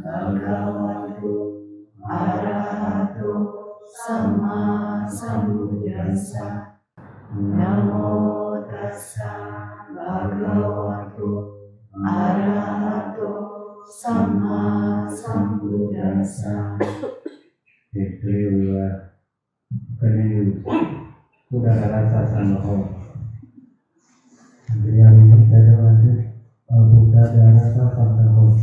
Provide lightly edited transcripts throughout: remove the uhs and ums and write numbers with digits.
Bhagavato Arahato Sama Sambuddhassa. Namo tassa Bhagavato Arahato Sama Sambuddhassa. Today we were continue Buddha Rasa Sangho. Jadi hari ini saya lanjut Buddha Rasa Sangho.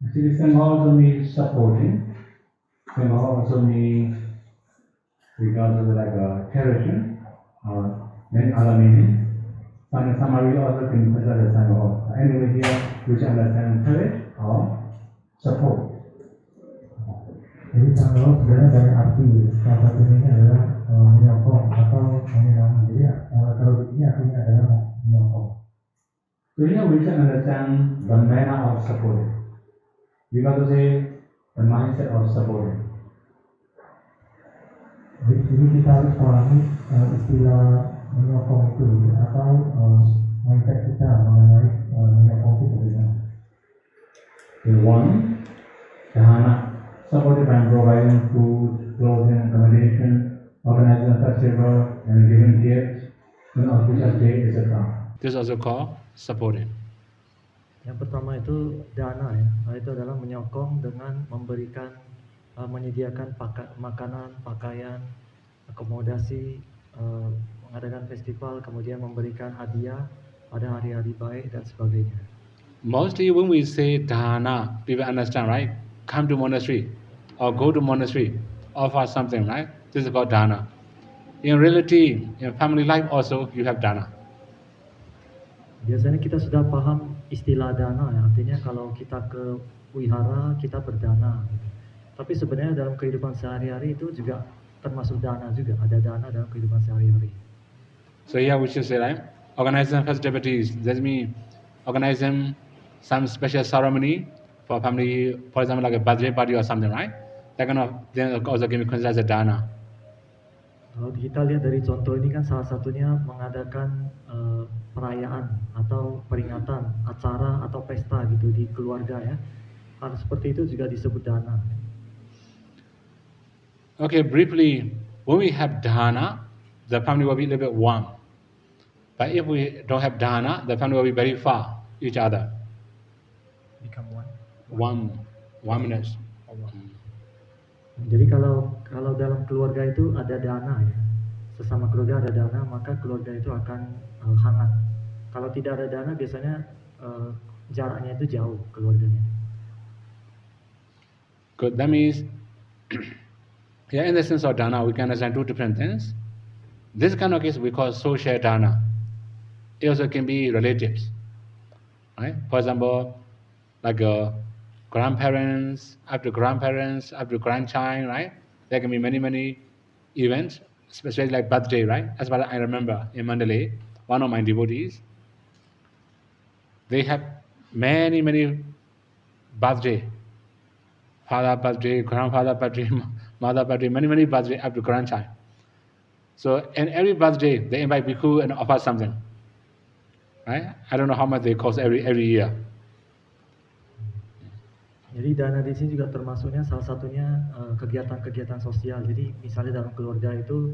Actually, Sangho also means supporting. Sangho also means because of like a cherishing or many other meanings. Summary also can consider Sangho. Anyway, here we should understand courage or support. Jadi sangho sebenarnya banyak arti. Salah satunya adalah menyokong atau menyenangkan. Jadi kalau begini artinya adalah menyokong. So here we can understand the manner of supporting. We got to say the mindset of supporting. Jadi sini kita harus pahami istilah menyokong itu atau mindset kita mengenai menyokong itu bagaimana. The one, dahana. Supported by providing food, clothing, accommodation, organizing a festival, and giving gifts, an auspicious day, etc. This is also called supporting. Yang pertama itu dana ya, itu adalah menyokong dengan memberikan, menyediakan makanan, pakaian, akomodasi, mengadakan festival, kemudian memberikan hadiah pada hari-hari baik dan sebagainya. Mostly when we say dana, people understand, right? Come to monastery. Or go to monastery, offer something, right? This is called dana. In reality, in family life also, you have dana. Biasanya kita sudah paham istilah dana, ya. Artinya kalau kita ke wihara, kita berdana. Tapi sebenarnya dalam kehidupan sehari-hari itu juga termasuk dana juga. Ada dana dalam kehidupan sehari-hari. So here we should say, right? Organizing festivities. That means organizing some special ceremony for family, for example, like a birthday party or something, right? That kind of then also can be considered as a dana. Kalau kita lihat dari contoh ini kan salah satunya mengadakan perayaan atau peringatan, acara atau pesta gitu di keluarga ya. Hal seperti itu juga disebut dana. Okay, briefly, when we have dana, the family will be a little bit warm. But if we don't have dana, the family will be very far each other. Become one. Oneness. Jadi kalau dalam keluarga itu ada dana ya, sesama keluarga ada dana, maka keluarga itu akan hangat. Kalau tidak ada dana biasanya jaraknya itu jauh keluarganya. Good. That means, yeah, in the sense of dana, we can understand two different things. This kind of case we call social dana. It also can be relatives, right? For example, like grandparents, after grandchild, right? There can be many events, especially like birthday, right? As far as I remember in Mandalay, one of my devotees, they have many birthday, father birthday, grandfather birthday, mother birthday, many birthday after grandchild. So in every birthday, they invite bhikkhu and offer something, right? I don't know how much they cost every year. Jadi dana di sini juga termasuknya salah satunya kegiatan-kegiatan sosial. Jadi misalnya dalam keluarga itu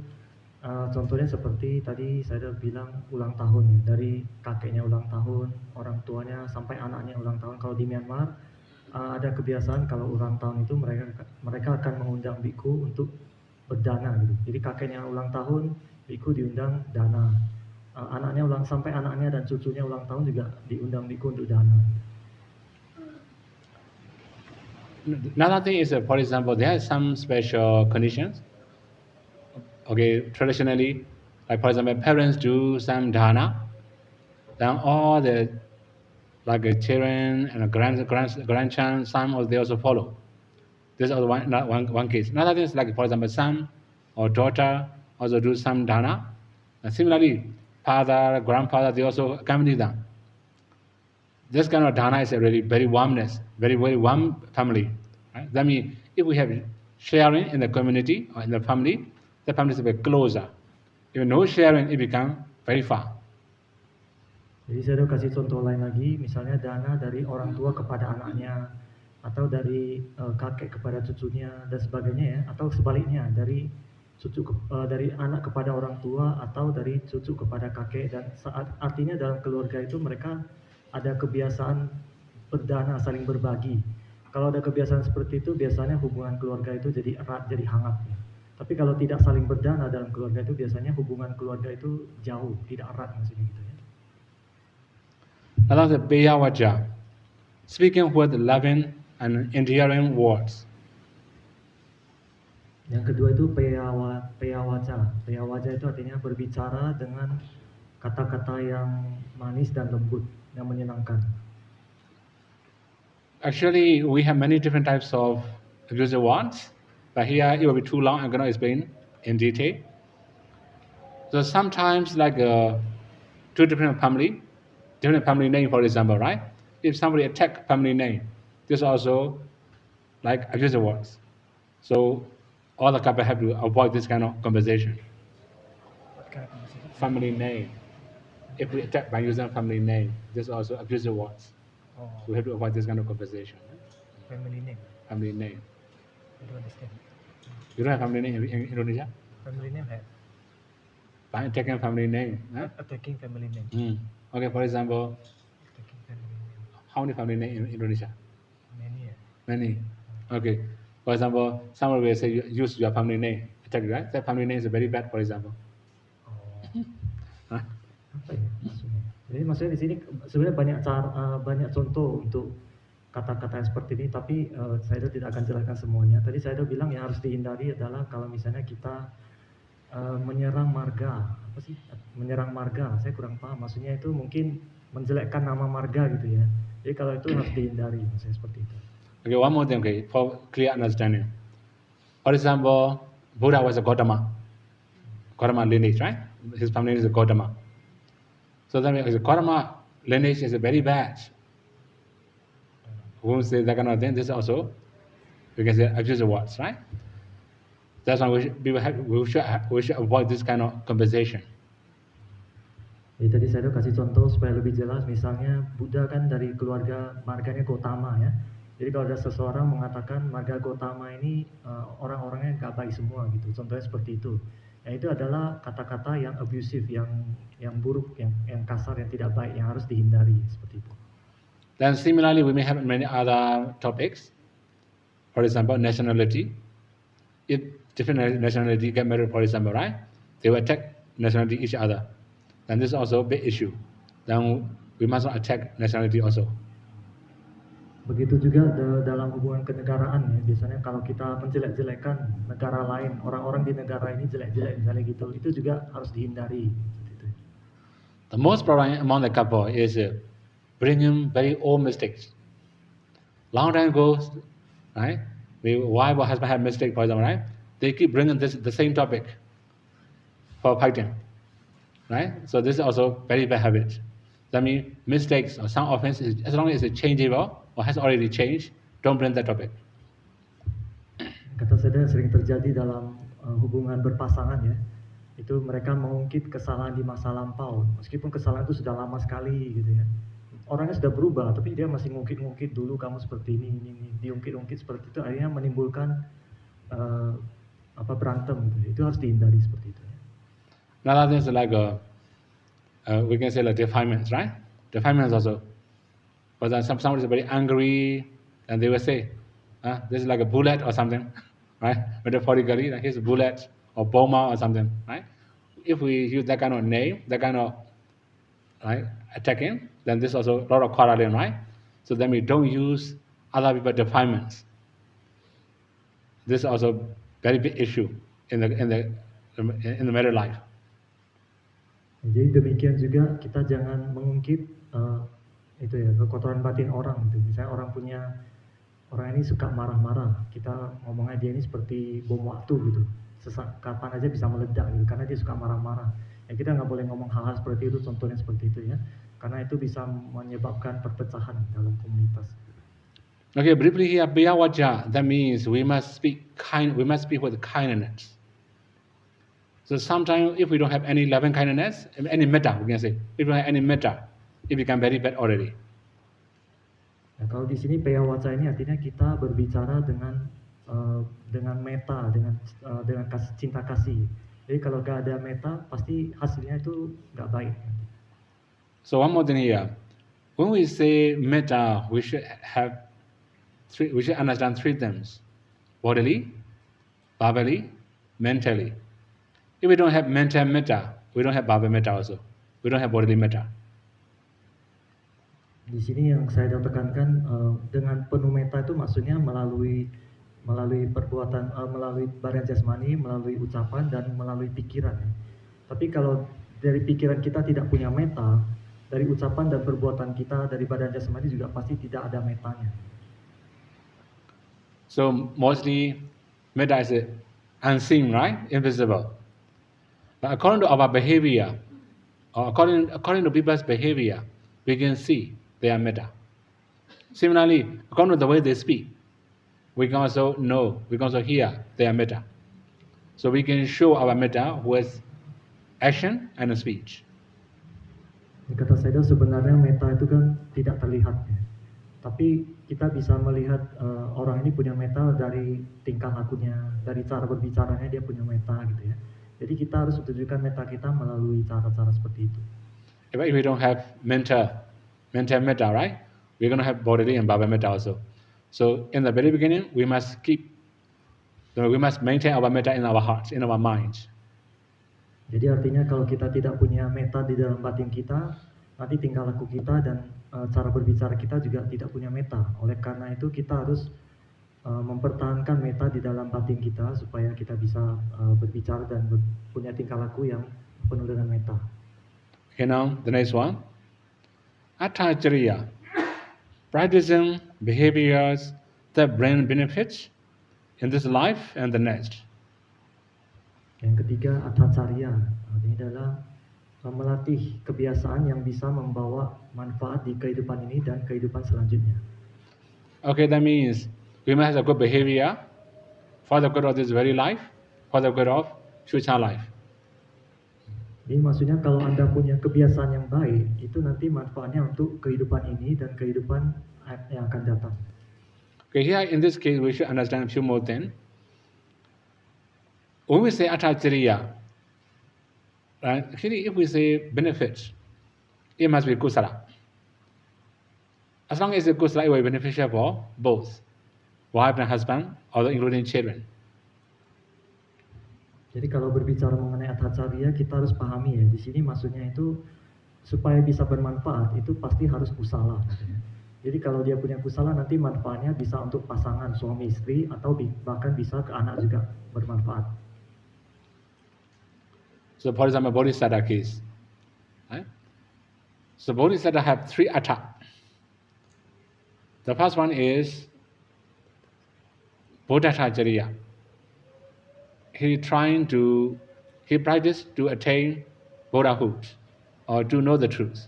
contohnya seperti tadi saya bilang ulang tahun ya. Dari kakeknya ulang tahun, orang tuanya sampai anaknya ulang tahun. Kalau di Myanmar ada kebiasaan kalau ulang tahun itu mereka akan mengundang bhikkhu untuk berdana gitu. Jadi kakeknya ulang tahun, bhikkhu diundang dana. Anaknya sampai anaknya dan cucunya ulang tahun juga diundang bhikkhu untuk dana. Another thing is, for example, there are some special conditions. Okay, traditionally, like for example, parents do some dana, then all the children and grandchildren, some they also follow. This is one case. Another thing is like for example, son or daughter also do some dana. And similarly, father, grandfather, they also accompany them. This kind of dana is a really very warmness, very warm family. Right? That means if we have sharing in the community or in the family is a bit closer. If no sharing, it becomes very far. Jadi saya kasih contoh lain lagi, misalnya dana dari orang tua kepada anaknya, atau dari kakek kepada cucunya dan sebagainya ya, atau sebaliknya dari dari anak kepada orang tua atau dari cucu kepada kakek, dan artinya dalam keluarga itu mereka ada kebiasaan berdana, saling berbagi. Kalau ada kebiasaan seperti itu biasanya hubungan keluarga itu jadi erat, jadi hangat ya. Tapi kalau tidak saling berdana dalam keluarga itu biasanya hubungan keluarga itu jauh, tidak erat maksudnya gitu ya. Another Beyawaja, speaking with loving and endearing words. Yang kedua itu peyawaja. Peyawaja itu artinya berbicara dengan kata-kata yang manis dan lembut, yang menyenangkan. Actually, we have many different types of abusive words, but here it will be too long. I'm going to explain in detail. So sometimes, like two different family name, for example, right? If somebody attack family name, this also like abusive words. So all the couple have to avoid this kind of conversation. Family name. If we attack by using family name, this is also abusive words. Oh, So we have to avoid this kind of conversation. family name. Family name. I don't understand. You don't have family name in Indonesia? Family name have. By attacking family name. Huh? Attacking family name. Okay, for example, Attacking family name. how many family name in Indonesia? Many. Many. Okay. For example, someone will say use your family name. Attack you, right? That family name is very bad, for example. Oh. Hah? Apa ya maksudnya? Jadi maksudnya di sini sebenarnya banyak contoh untuk kata-kata seperti ini, tapi saya tidak akan jelaskan semuanya. Tadi saya bilang yang harus dihindari adalah kalau misalnya kita menyerang marga, apa sih? Menyerang marga, saya kurang paham. Maksudnya itu mungkin menjelekkan nama marga gitu ya. Jadi kalau itu harus dihindari, maksudnya seperti itu. Okay, one more thing, okay, for clear understanding. For example, Buddha was a Gautama lineage, right? His family is a Gautama. So then the Gautama lineage is very bad. Who say that kind of thing? This is also, we can say, abusive words, right? That's why we should avoid this kind of conversation. Jadi tadi saya kasih contoh supaya lebih jelas. Misalnya Buddha kan dari keluarga marganya Gautama ya. Jadi kalau ada seseorang mengatakan marga Gautama ini orang-orangnya nggak baik semua gitu. Contohnya seperti itu. Ya itu adalah kata-kata yang abusive, yang buruk, yang kasar, yang tidak baik, yang harus dihindari seperti itu. Then similarly, we may have many other topics. For example, nationality. If different nationality get married, for example, right? They will attack nationality each other. Then this is also a big issue. Then we must not attack nationality also. Begitu juga dalam hubungan kenegaraan ya, biasanya kalau kita menjelek-jelekan negara lain, orang-orang di negara ini jelek-jelek misalnya gitu, itu juga harus dihindari. Gitu. The most problem among the couple is bringing very old mistakes. Long time ago, right? The wife or husband had mistake, for example, right? They keep bringing the same topic for fighting, right? So this is also very bad habit. That means mistakes or some offenses, as long as it's changeable or has already changed, don't bring that topic. Kata saya sering terjadi dalam hubungan berpasangan ya, itu mereka mengungkit kesalahan di masa lampau, meskipun kesalahan itu sudah lama sekali gitu ya. Orangnya sudah berubah, tapi dia masih ngungkit-ngungkit dulu kamu seperti ini, diungkit-ungkit seperti itu, akhirnya menimbulkan berantem gitu. Itu harus dihindari seperti itu. Another thing is like we can say like defilements, right? Defilements also. For example, somebody is very angry, and they will say, "This is like a bullet or something," right? Metaphorically, like here's a bullet or boma or something, right? If we use that kind of name, that kind of right attacking, then this also a lot of quarreling, right? So then we don't use other people's defilements. This is also very big issue in the married life. Jadi demikian juga kita jangan mengungkit itu ya kekotoran batin orang gitu. Misalnya orang ini suka marah-marah, kita ngomongnya dia ini seperti bom waktu gitu. Kapan aja bisa meledak gitu karena dia suka marah-marah. Ya kita nggak boleh ngomong hal-hal seperti itu, contohnya seperti itu ya. Karena itu bisa menyebabkan perpecahan dalam komunitas. Okay, briefly here, Beyawaja, that means we must speak with kindness. So sometimes if we don't have any loving kindness, any metta, we can say, if we don't have any metta, it becomes very bad already. Nah, kalau di sini peyawaca ini artinya kita berbicara dengan meta, dengan cinta kasih. Jadi kalau gak ada meta, pasti hasilnya itu gak baik. So one more thing here. When we say metta, we should understand three things: bodily, verbally, mentally. If we don't have mental metta, we don't have verbal metta also. We don't have bodily metta. Di sini yang saya tekankan dengan penuh meta itu maksudnya melalui perbuatan, melalui badan jasmani, melalui ucapan dan melalui pikiran. Tapi kalau dari pikiran kita tidak punya meta, dari ucapan dan perbuatan kita, dari badan jasmani juga pasti tidak ada metanya. So mostly metta is unseen, right? Invisible. But according to our behavior, or according to people's behavior, we can see their metta. Similarly, according to the way they speak, we can also know, we can also hear their metta. So we can show our metta with action and speech. Kata saya sebenarnya meta itu kan tidak terlihat, ya. Tapi kita bisa melihat orang ini punya meta dari tingkah lakunya, dari cara berbicaranya dia punya meta gitu ya. Jadi kita harus menunjukkan meta kita melalui cara-cara seperti itu. If we don't have mental metta, right? We're going to have bodily and verbal metta also. So in the very beginning, we must maintain our metta in our hearts, in our minds. Jadi artinya kalau kita tidak punya meta di dalam batin kita, nanti tingkah laku kita dan cara berbicara kita juga tidak punya meta. Oleh karena itu kita harus mempertahankan meta di dalam batin kita supaya kita bisa berbicara dan punya tingkah laku yang penuh dengan meta. Okay, now the next one. Attacariya. Practicing behaviors that bring benefits in this life and the next. Yang ketiga, atacariya. Ini adalah melatih kebiasaan yang bisa membawa manfaat di kehidupan ini dan kehidupan selanjutnya. Okay, that means we must have a good behavior for the good of this very life, for the good of future life. Ini maksudnya kalau Anda punya kebiasaan yang baik, itu nanti manfaatnya untuk kehidupan ini dan kehidupan yang akan datang. Okay, here in this case we should understand a few more things. When we say atacariya, right, actually if we say benefits, it must be kusala. As long as it's kusala, it will be beneficial for both wife and husband, or including children. Jadi kalau berbicara mengenai atacariya, kita harus pahami ya, di sini maksudnya itu supaya bisa bermanfaat itu pasti harus kusala. Jadi kalau dia punya kusala nanti manfaatnya bisa untuk pasangan suami istri atau bahkan bisa ke anak juga bermanfaat. So for example, Bodhisattva case, right? So Bodhisattva have 3 atta. The first one is Bodhacharya. He practiced to attain Buddhahood or to know the truth.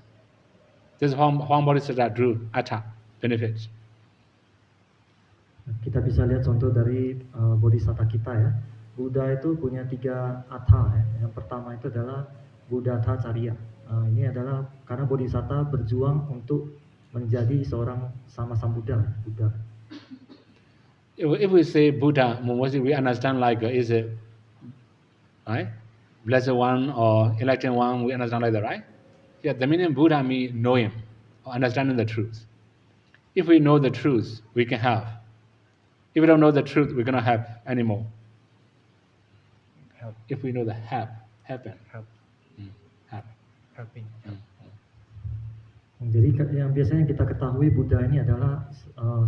This is how Bodhisattva drew atta, benefits. Kita bisa lihat contoh dari Bodhisattva kita ya. Buddha itu punya 3 atha ya. Yang pertama itu adalah Buddhatacariya. Ini adalah karena Bodhisattva berjuang untuk menjadi seorang sama Buddha. If we say Buddha, mostly we understand like is it right? Blessed one or enlightened one, we understand like that, right? Yeah, the meaning Buddha means knowing or understanding the truth. If we know the truth, we can have. If we don't know the truth, we're gonna have anymore. Help. If we know the happen. Help. Helping. Jadi yang biasanya kita ketahui Buddha ini adalah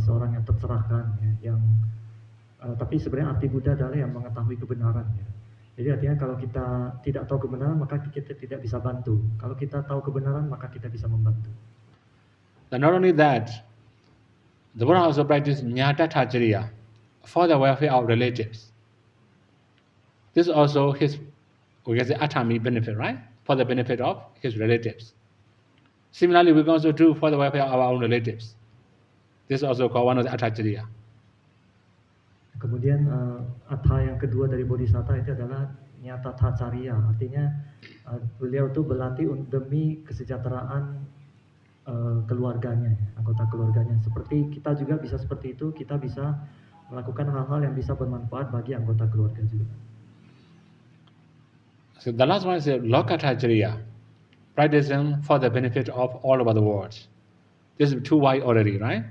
seorang yang tercerahkan ya, tapi sebenarnya arti Buddha adalah yang mengetahui kebenaran ya. Jadi artinya kalau kita tidak tahu kebenaran maka kita tidak bisa bantu. Kalau kita tahu kebenaran maka kita bisa membantu. And not only that, the Buddha also practiced Nyatacharya for the welfare of relatives. This is also his, we can say, atami benefit, right? For the benefit of his relatives. Similarly, we can also do for the welfare of our own relatives. This is also called one of the atacariya. Kemudian atha yang kedua dari Bodhisattva itu adalah Nyatacharya. Artinya beliau itu berlatih demi kesejahteraan keluarganya, ya, anggota keluarganya. Seperti kita juga bisa seperti itu, kita bisa melakukan hal-hal yang bisa bermanfaat bagi anggota keluarga juga. So the last one is Lokatacharya, practicing for the benefit of all over the world. This is too wide already, right?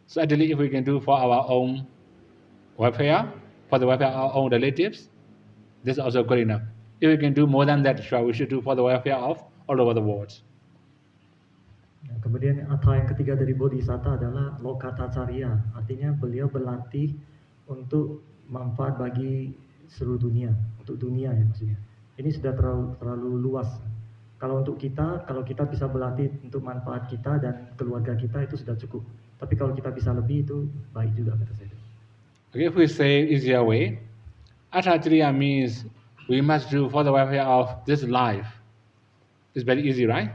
So actually, if we can do for our own welfare, for the welfare of our own relatives, this is also good enough. If we can do more than that, sure, we should do for the welfare of all over the world. Nah, kemudian atha yang ketiga dari Bodhisatta adalah Lokatacharya, artinya beliau berlatih untuk manfaat bagi seluruh dunia, untuk dunia ya maksudnya. Ini sudah terlalu luas. Kalau untuk kita, kalau kita bisa berlatih untuk manfaat kita dan keluarga kita itu sudah cukup. Tapi kalau kita bisa lebih itu baik juga kata saya. Okay, if we say easier way, Atacharya means we must do for the welfare of this life. It's very easy, right?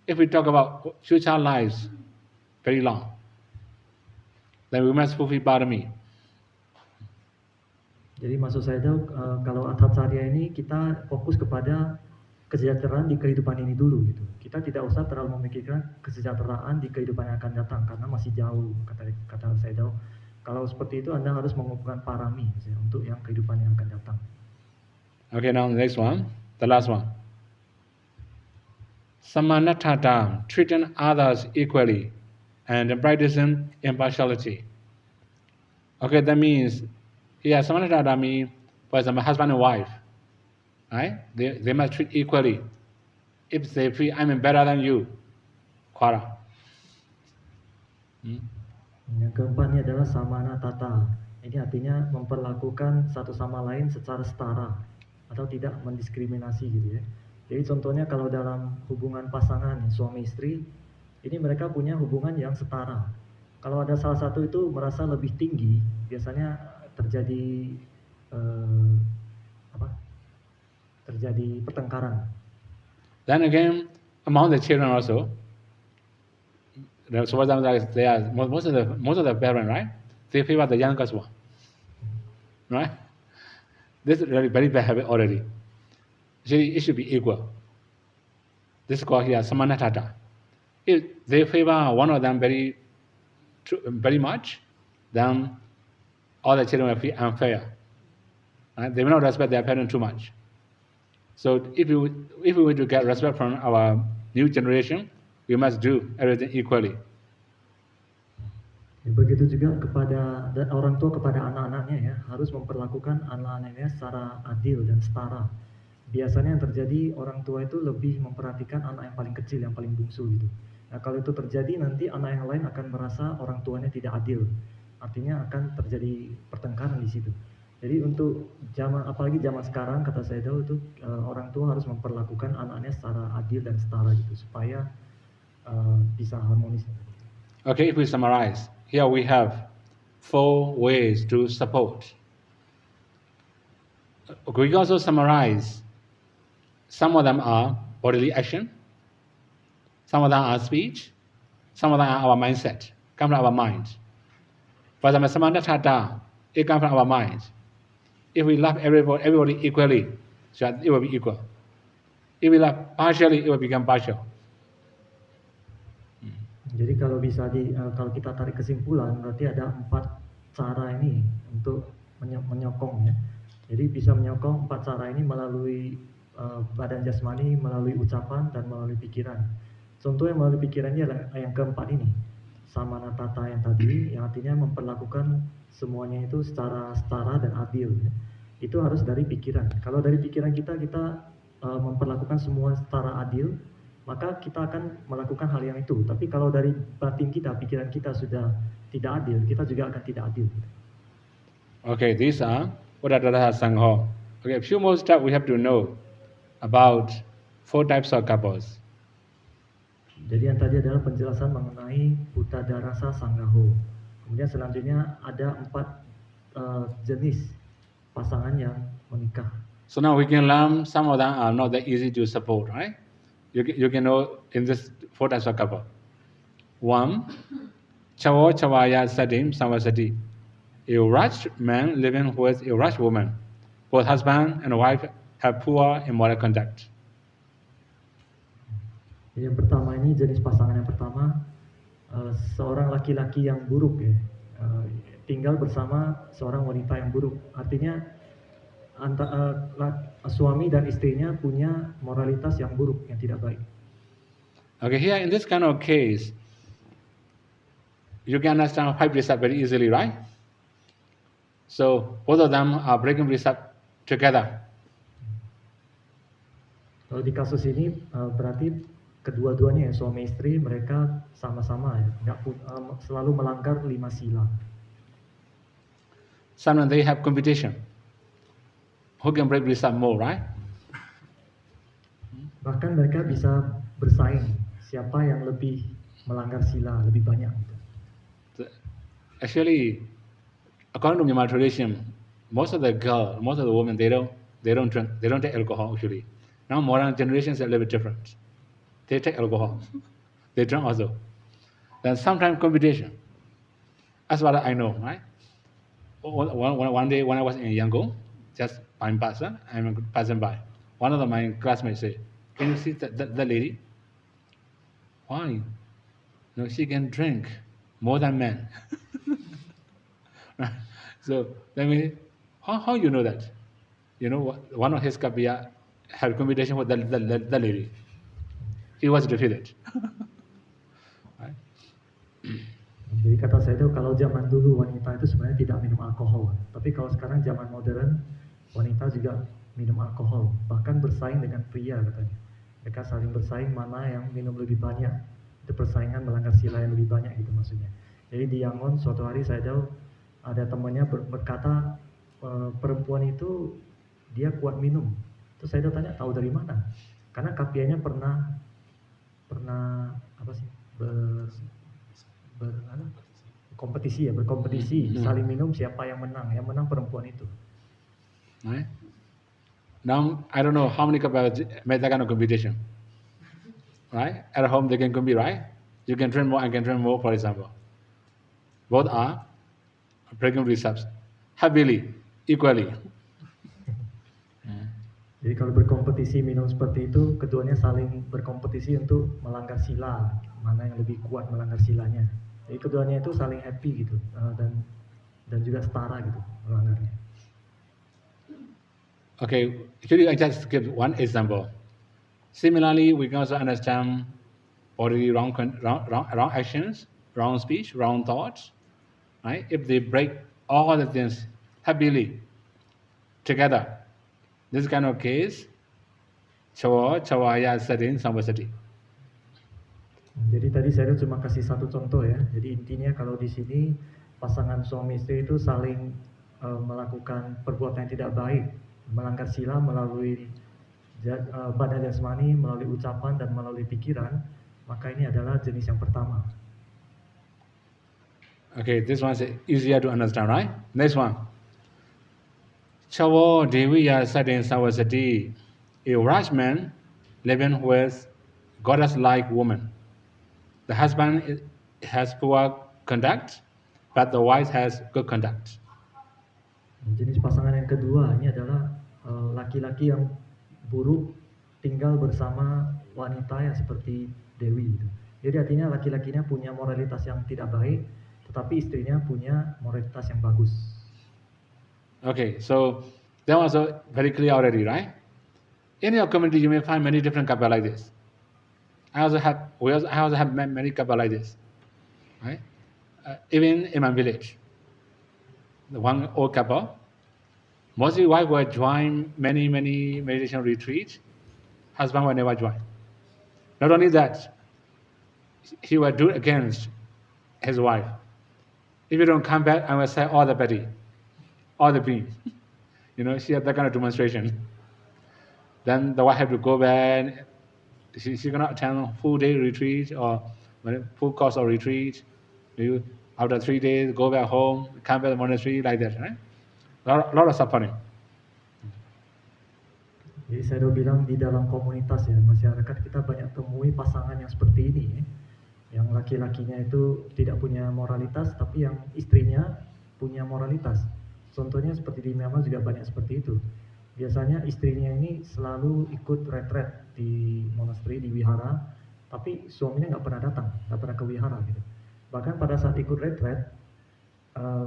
If we talk about future lives, very long, then we must fulfill parami. Jadi maksud saya itu kalau Atacharya ini kita fokus kepada kesejahteraan di kehidupan ini dulu gitu. Kita tidak usah terlalu memikirkan kesejahteraan di kehidupan yang akan datang karena masih jauh kata saya tahu. Kalau seperti itu Anda harus mengumpulkan parami ya, untuk yang kehidupan yang akan datang. Okay, now the next one, the last one. Samanatata, treating others equally and practicing impartiality. Okay, that means here Samanatata means, for example, husband and wife. Right? They must treat equally. If they feel I'm better than you, khara. Yang keempat ini adalah samana tata. Ini artinya memperlakukan satu sama lain secara setara atau tidak mendiskriminasi gitu ya. Jadi contohnya kalau dalam hubungan pasangan suami istri, ini mereka punya hubungan yang setara. Kalau ada salah satu itu merasa lebih tinggi, biasanya terjadi terjadi pertengkaran. Then again, among the children also, so for example, they are most of the parents, right? They favor the youngest one, right? This is really very bad habit already. It should be equal. This is called here samanatata. If they favor one of them very much, then all the children will feel unfair. Right? They will not respect their parents too much. So if we want to get respect from our new generation, we must do everything equally. Begitu juga kepada orang tua kepada anak-anaknya ya, harus memperlakukan anak-anaknya secara adil dan setara. Biasanya yang terjadi orang tua itu lebih memperhatikan anak yang paling kecil, yang paling bungsu gitu. Nah kalau itu terjadi nanti anak yang lain akan merasa orang tuanya tidak adil. Artinya akan terjadi pertengkaran di situ. Jadi untuk apalagi zaman sekarang kata saya tahu itu orang tua harus memperlakukan anaknya secara adil dan setara gitu supaya bisa harmonis. Okay, if we summarize, here we have 4 ways to support. We also summarize. Some of them are bodily action, some of them are speech, some of them are our mindset, come from our mind. For example, samanatata, it comes from our mind. If we love everybody equally, so it will be equal. If we love partially, it will become partial. Jadi kalau kalau kita tarik kesimpulan, berarti ada 4 cara ini untuk menyokong ya. Jadi bisa menyokong 4 cara ini melalui badan jasmani, melalui ucapan dan melalui pikiran. Contoh yang melalui pikirannya adalah yang keempat ini, samanatata yang tadi, yang artinya memperlakukan semuanya itu secara setara dan adil. Ya. Itu harus dari pikiran. Kalau dari pikiran kita memperlakukan semua secara adil, maka kita akan melakukan hal yang itu. Tapi kalau dari batin kita, pikiran kita sudah tidak adil, kita juga akan tidak adil. Okay, these are Uddhadara Sangho. Okay, a few more steps we have to know about 4 types of couples. Jadi yang tadi adalah penjelasan mengenai Uttadarasa Sanggaho. Kemudian selanjutnya ada 4 jenis pasangan yang menikah. So now we can learn some of them are not that easy to support, right? You can know in this 4 types of couple. 1, Chavo Chavaya Sadim Samvasati. A rich man living with a rich woman. Both husband and wife have poor immoral conduct. Yang pertama ini jenis pasangan yang pertama, seorang laki-laki yang buruk ya, tinggal bersama seorang wanita yang buruk. Artinya suami dan istrinya punya moralitas yang buruk, yang tidak baik. Okay, here in this kind of case, you can understand 5 precepts very easily, right? So both of them are breaking precept together. Kalau di kasus ini berarti kedua-duanya ya, suami istri mereka sama-sama ya, selalu melanggar 5 sila. Sometimes they have competition. Who can break precept more, right? Bahkan mereka bisa bersaing, siapa yang lebih melanggar sila lebih banyak. Actually, according to Myanmar tradition, most of the women, they don't drink, they don't take alcohol actually. Now modern generations are a little bit different. They take alcohol, they drink also. Then sometimes competition. That's what I know, right? One day when I was in Yangon, just I'm passing by. One of my classmates said, "Can you see that lady? Why? No, she can drink more than men." So let me, how you know that? You know, one of his kapiya had competition with the lady. He was defeated. Right? Jadi kata saya itu kalau zaman dulu wanita itu sebenarnya tidak minum alkohol, tapi kalau sekarang zaman modern wanita juga minum alkohol, bahkan bersaing dengan pria katanya. Mereka saling bersaing mana yang minum lebih banyak. Itu persaingan melanggar sila yang lebih banyak gitu maksudnya. Jadi di Yangon suatu hari saya tahu ada temannya berkata perempuan itu dia kuat minum. Terus saya tanya tahu dari mana? Karena kapianya pernah apa sih berkompetisi saling minum siapa yang menang perempuan itu. Right? Now I don't know how many couples made that kind of competition. Right? At home they can compete, right? You can drink more, I can drink more, for example. Both are breaking precepts happily, equally. Jadi kalau berkompetisi minum seperti itu, keduanya saling berkompetisi untuk melanggar sila, mana yang lebih kuat melanggar silanya. Jadi keduanya itu saling happy gitu, dan juga setara gitu melanggarnya. Okay, actually I just give one example. Similarly, we can also understand already wrong actions, wrong speech, wrong thoughts, right? If they break all the things happily together, this kind of case, cawaya sadin samvasati. Jadi tadi saya cuma kasih satu contoh ya. Jadi intinya kalau di sini pasangan suami istri itu saling melakukan perbuatan yang tidak baik, melanggar sila melalui badan jasmani, melalui ucapan dan melalui pikiran, maka ini adalah jenis yang pertama. Okay, this one is easier to understand, right? Next one. Chawo Deviya Sadin Savasati, a rich man living with goddess-like woman. The husband has poor conduct, but the wife has good conduct. Jenis pasangan yang kedua ini adalah laki-laki yang buruk tinggal bersama wanita yang seperti Dewi. Jadi artinya laki-lakinya punya moralitas yang tidak baik, tetapi istrinya punya moralitas yang bagus. Okay, so that was very clear already, right? In your community, you may find many different couples like this. I also have many couples like this, right? Even in my village, the one old couple, mostly wife will join many meditation retreats, husband will never join. Not only that, he will do against his wife. If you don't come back, I will say all the petty, all the pain. You know, she had that kind of demonstration. Then the wife have to go back. She cannot attend full day retreat or full course of retreat. After 3 days, go back home, come back to the monastery, like that, right? A lot of suffering. Jadi saya udah bilang di dalam komunitas ya, masyarakat kita banyak temui pasangan yang seperti ini ya. Yang laki-lakinya itu tidak punya moralitas, tapi yang istrinya punya moralitas. Contohnya seperti di Myanmar juga banyak seperti itu. Biasanya istrinya ini selalu ikut retret di monastery, di wihara, tapi suaminya nggak pernah datang, nggak pernah ke wihara gitu. Bahkan pada saat ikut retret,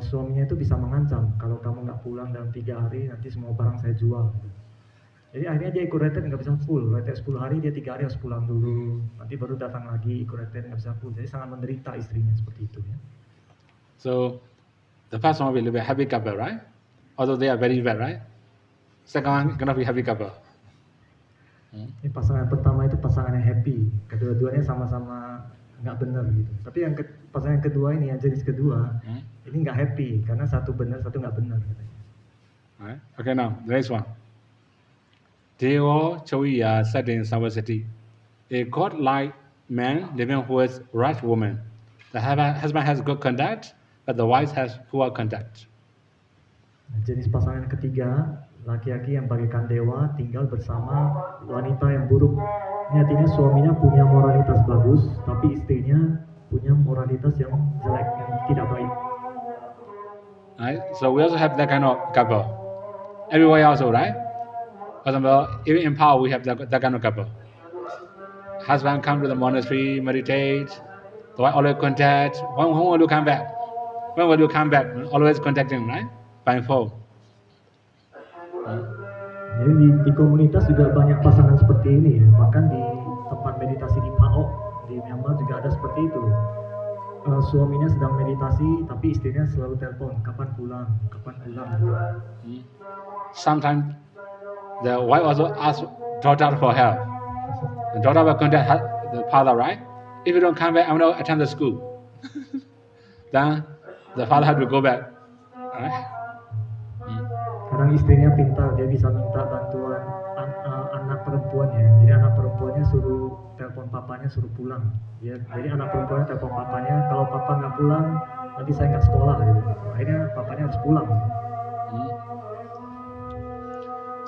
suaminya itu bisa mengancam, kalau kamu nggak pulang dalam 3 hari nanti semua barang saya jual gitu. Jadi akhirnya dia ikut retret nggak bisa full, retret 10 hari dia 3 hari harus pulang dulu, nanti baru datang lagi ikut retret nggak bisa full. Jadi sangat menderita istrinya seperti itu ya. So the first one will be a happy couple, right? Although they are very bad, right? Second one gonna be happy couple. Ini pasangan pertama itu pasangan yang happy, kedua-duanya sama-sama nggak benar gitu. Tapi yang pasangan kedua ini, yang jenis kedua, ini nggak happy karena satu benar, satu nggak benar katanya. Right? Okay, now the next one. Dewa Chowiya Satin Samvasati, a godlike man living with right woman. The husband has good conduct, but the wife has poor conduct. Nah, jenis pasangan ketiga, laki-laki yang bagaikan dewa tinggal bersama wanita yang buruk. Ini artinya suaminya punya moralitas bagus, tapi istrinya punya moralitas yang jelek, yang tidak baik. Right? So we also have that kind of couple. Everywhere also, right? For example, even in Pao, we have that kind of couple. Husband come to the monastery, meditate. The wife always contact. When will you come back? When will you come back? Always contacting, right? By phone. Jadi di komunitas juga banyak pasangan seperti ini ya. Bahkan di tempat meditasi di Pao di Myanmar juga ada seperti itu. Suaminya sedang meditasi tapi istrinya selalu telepon, kapan pulang, kapan pulang. Sometimes the wife also asks daughter for help. The daughter will contact the father, right? If you don't come back, I'm going to attend the school. Then the father has to go back, right? Kadang istrinya pintar, dia bisa minta bantuan anak perempuannya. Jadi anak perempuannya suruh telepon papanya, suruh pulang. Ya, jadi anak perempuannya telepon papanya, kalau papa nggak pulang, nanti saya nggak sekolah. Gitu. Akhirnya papanya harus pulang.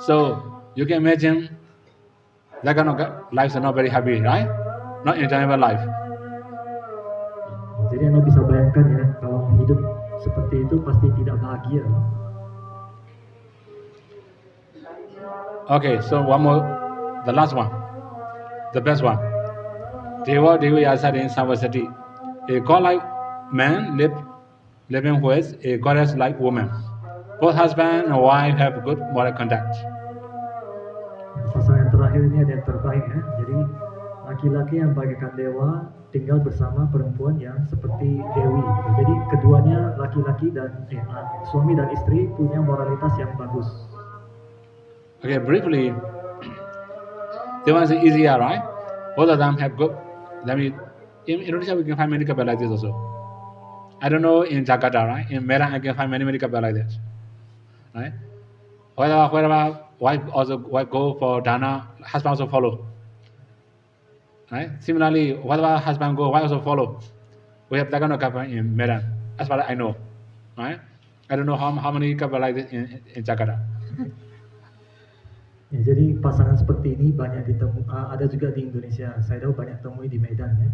So you can imagine that kind of life is not very happy, right? Not enjoyable life. Jadi Anda bisa bayangkan ya, kalau hidup seperti itu pasti tidak bahagia. Okay, so one more, the last one, the best one. Dewa Dewi Asadin Samvasati, a godlike man living with a goddess-like woman. Both husband and wife have good moral conduct. Pasangan terakhir ini ada yang terbaik ya. Jadi laki-laki yang bagaikan dewa tinggal bersama perempuan yang seperti dewi. Gitu. Jadi keduanya laki-laki dan suami dan istri punya moralitas yang bagus. Okay, briefly, they want to say easier, right? Both of them have good. I mean, in Indonesia we can find many couples like this also. I don't know in Jakarta, right? In Medan I can find many couples like this, right? Wherever wife go for dana, husband also follow, right? Similarly, wherever husband go, wife also follow. We have that kind of couple in Medan, as far as I know, right? I don't know how many couples like this in Jakarta. Ya, jadi pasangan seperti ini banyak ada juga di Indonesia. Saya tahu banyak temui di Medan ya.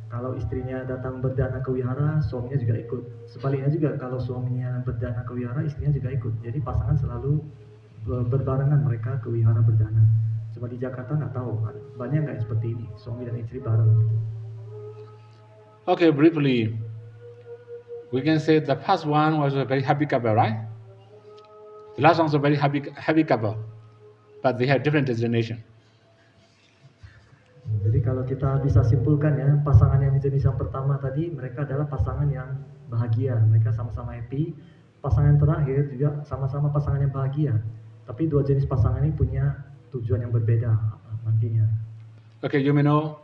Kalau istrinya datang berdana ke wihara, suaminya juga ikut. Sebaliknya juga kalau suaminya berdana ke wihara, istrinya juga ikut. Jadi pasangan selalu berbarengan mereka ke wihara berdana. Cuma di Jakarta nggak tahu, banyak nggak seperti ini, suami dan istri bareng. Okay, briefly, we can say the first one was a very happy couple, right? The last one was a very happy couple. But they have different destination. Jadi kalau kita bisa simpulkan ya, pasangan yang jenis yang pertama tadi, mereka adalah pasangan yang bahagia, mereka sama-sama happy. Pasangan terakhir juga sama-sama pasangan yang bahagia. Tapi dua jenis pasangan ini punya tujuan yang berbeda nantinya. Okay, you may know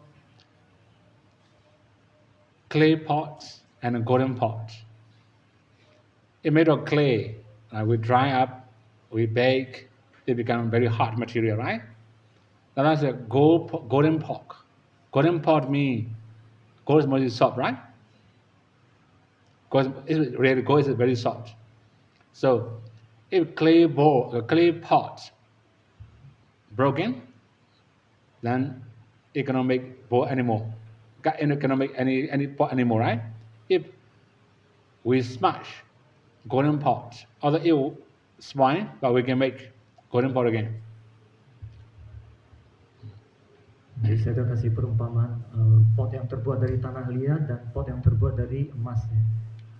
clay pots and a golden pot. It made of clay. We dry up, we bake. It becomes very hard material, right? Now that's a golden pot. Golden pot means gold is mostly soft, right? Gold is very soft. So if clay pot broken, then it cannot make bowl anymore. It cannot make any pot anymore, right? If we smash golden pot, although it will spoil, but we can make golden pot again. Jadi saya udah kasih perumpamaan pot yang terbuat dari tanah liat dan pot yang terbuat dari emas. Ya.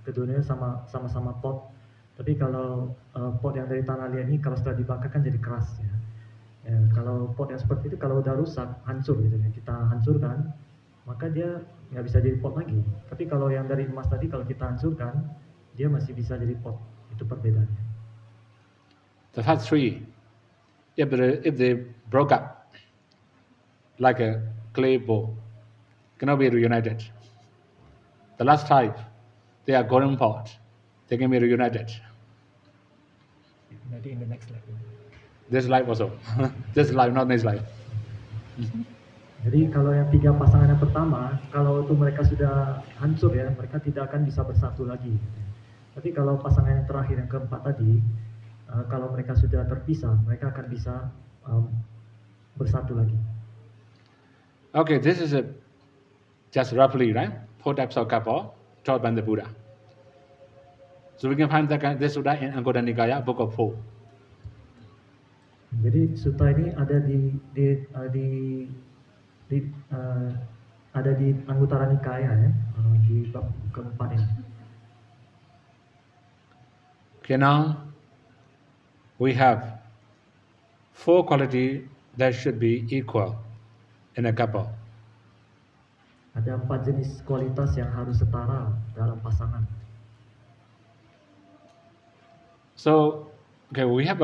Keduanya sama-sama pot. Tapi kalau pot yang dari tanah liat ini kalau sudah dibakar kan jadi keras. Ya. Ya, kalau pot yang seperti itu kalau udah rusak, hancur gitu ya. Kita hancurkan, maka dia nggak bisa jadi pot lagi. Tapi kalau yang dari emas tadi kalau kita hancurkan, dia masih bisa jadi pot. Itu perbedaannya. The first three, if they broke up like a clay bowl, cannot be reunited. The last five, they are golden pot. They can be reunited. Maybe in the next life. This life also. This life, not next life. Jadi kalau yang 3 pasangan yang pertama, kalau itu mereka sudah hancur ya, mereka tidak akan bisa bersatu lagi. Tapi kalau pasangan yang terakhir yang keempat tadi, kalau mereka sudah terpisah, mereka akan bisa bersatu lagi. Okay, this is just roughly, right? 4 types of couple taught by the Buddha. So we can find this Sutta in Anguttara Nikaya, Book of 4. Jadi sutta ini ada ada di Anguttara Nikaya ya, di bab keempat ini. Okay, now we have 4 qualities that should be equal in a couple. Ada 4 jenis kualitas yang harus setara dalam pasangan. So, okay, we have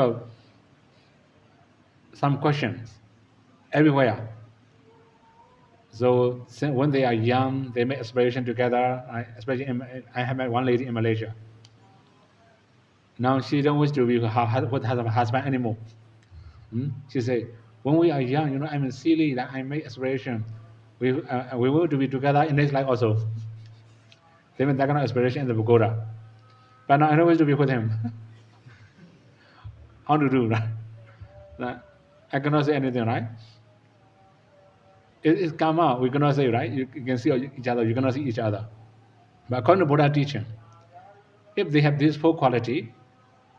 some questions everywhere. So when they are young, they make aspiration together. Especially, I have met one lady in Malaysia. Now she don't wish to be with her husband anymore. She said, when we are young, I'm silly that I make aspiration. We will to be together in next life also. They made that kind of aspiration in the pagoda. But now I don't wish to be with him. How to do, right? I cannot say anything, right? It's karma, we cannot say, right? You can see each other, you cannot see each other. But according to Buddha teaching, if they have these 4 qualities,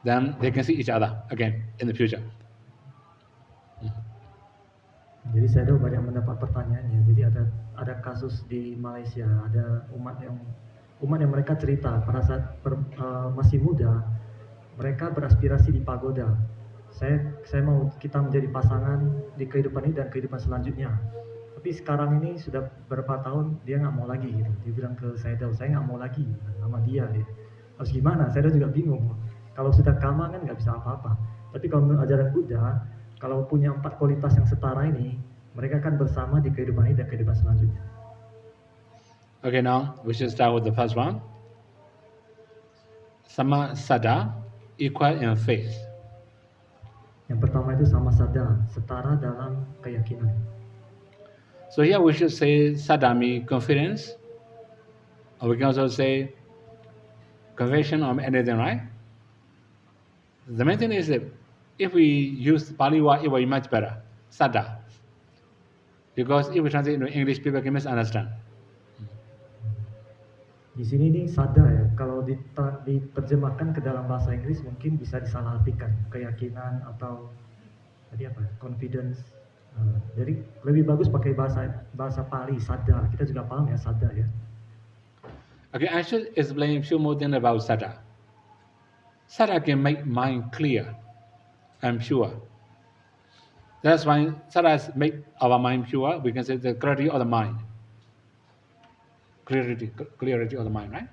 then they can see each other again in the future. Jadi saya banyak mendapat pertanyaannya. Jadi ada kasus di Malaysia, ada umat yang mereka cerita pada saat masih muda, mereka beraspirasi di pagoda. Saya mau kita menjadi pasangan di kehidupan ini dan kehidupan selanjutnya. Tapi sekarang ini sudah berapa tahun dia nggak mau lagi gitu. Dia bilang ke saya nggak mau lagi sama dia. Harus gimana? Saya juga bingung. Kalau sudah karma kan nggak bisa apa-apa. Tapi kalau menurut ajaran Buddha, kalau punya 4 kualitas yang setara ini, mereka akan bersama di kehidupan ini dan kehidupan selanjutnya. Okay, now we should start with the first one. Sama Sada, equal in faith. Yang pertama itu sama sada, setara dalam keyakinan. So here we should say Sadami, confidence, or we can also say conviction or anything, right? The main thing is that if we use Pali word, it will be much better, Sada. Because if we translate into English, people can misunderstand. Di sini nih sada ya, kalau diterjemahkan ke dalam bahasa Inggris mungkin bisa disalahartikan, keyakinan atau tadi apa? Confidence. Jadi lebih bagus pakai bahasa Pali, sada. Kita juga paham ya sada ya. Okay, I should explain a few more things about Sada. Sada can make mind clear and pure. That's why Sada make our mind pure. We can say the clarity of the mind. Clarity of the mind, right?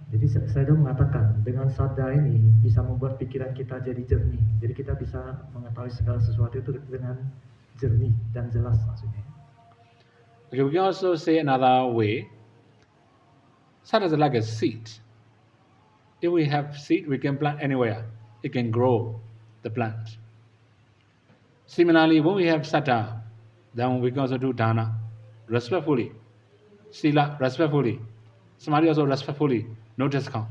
Jadi saya mengatakan dengan sada ini bisa membuat pikiran kita jadi jernih. Jadi kita bisa mengetahui segala sesuatu itu dengan jernih dan jelas maksudnya. Okay, we can also say another way. Sada is like a seed. If we have seed, we can plant anywhere. It can grow the plant. Similarly, when we have Sada, then we can also do Dana respectfully. Sila respectfully. Samadhi also respectfully. No discount.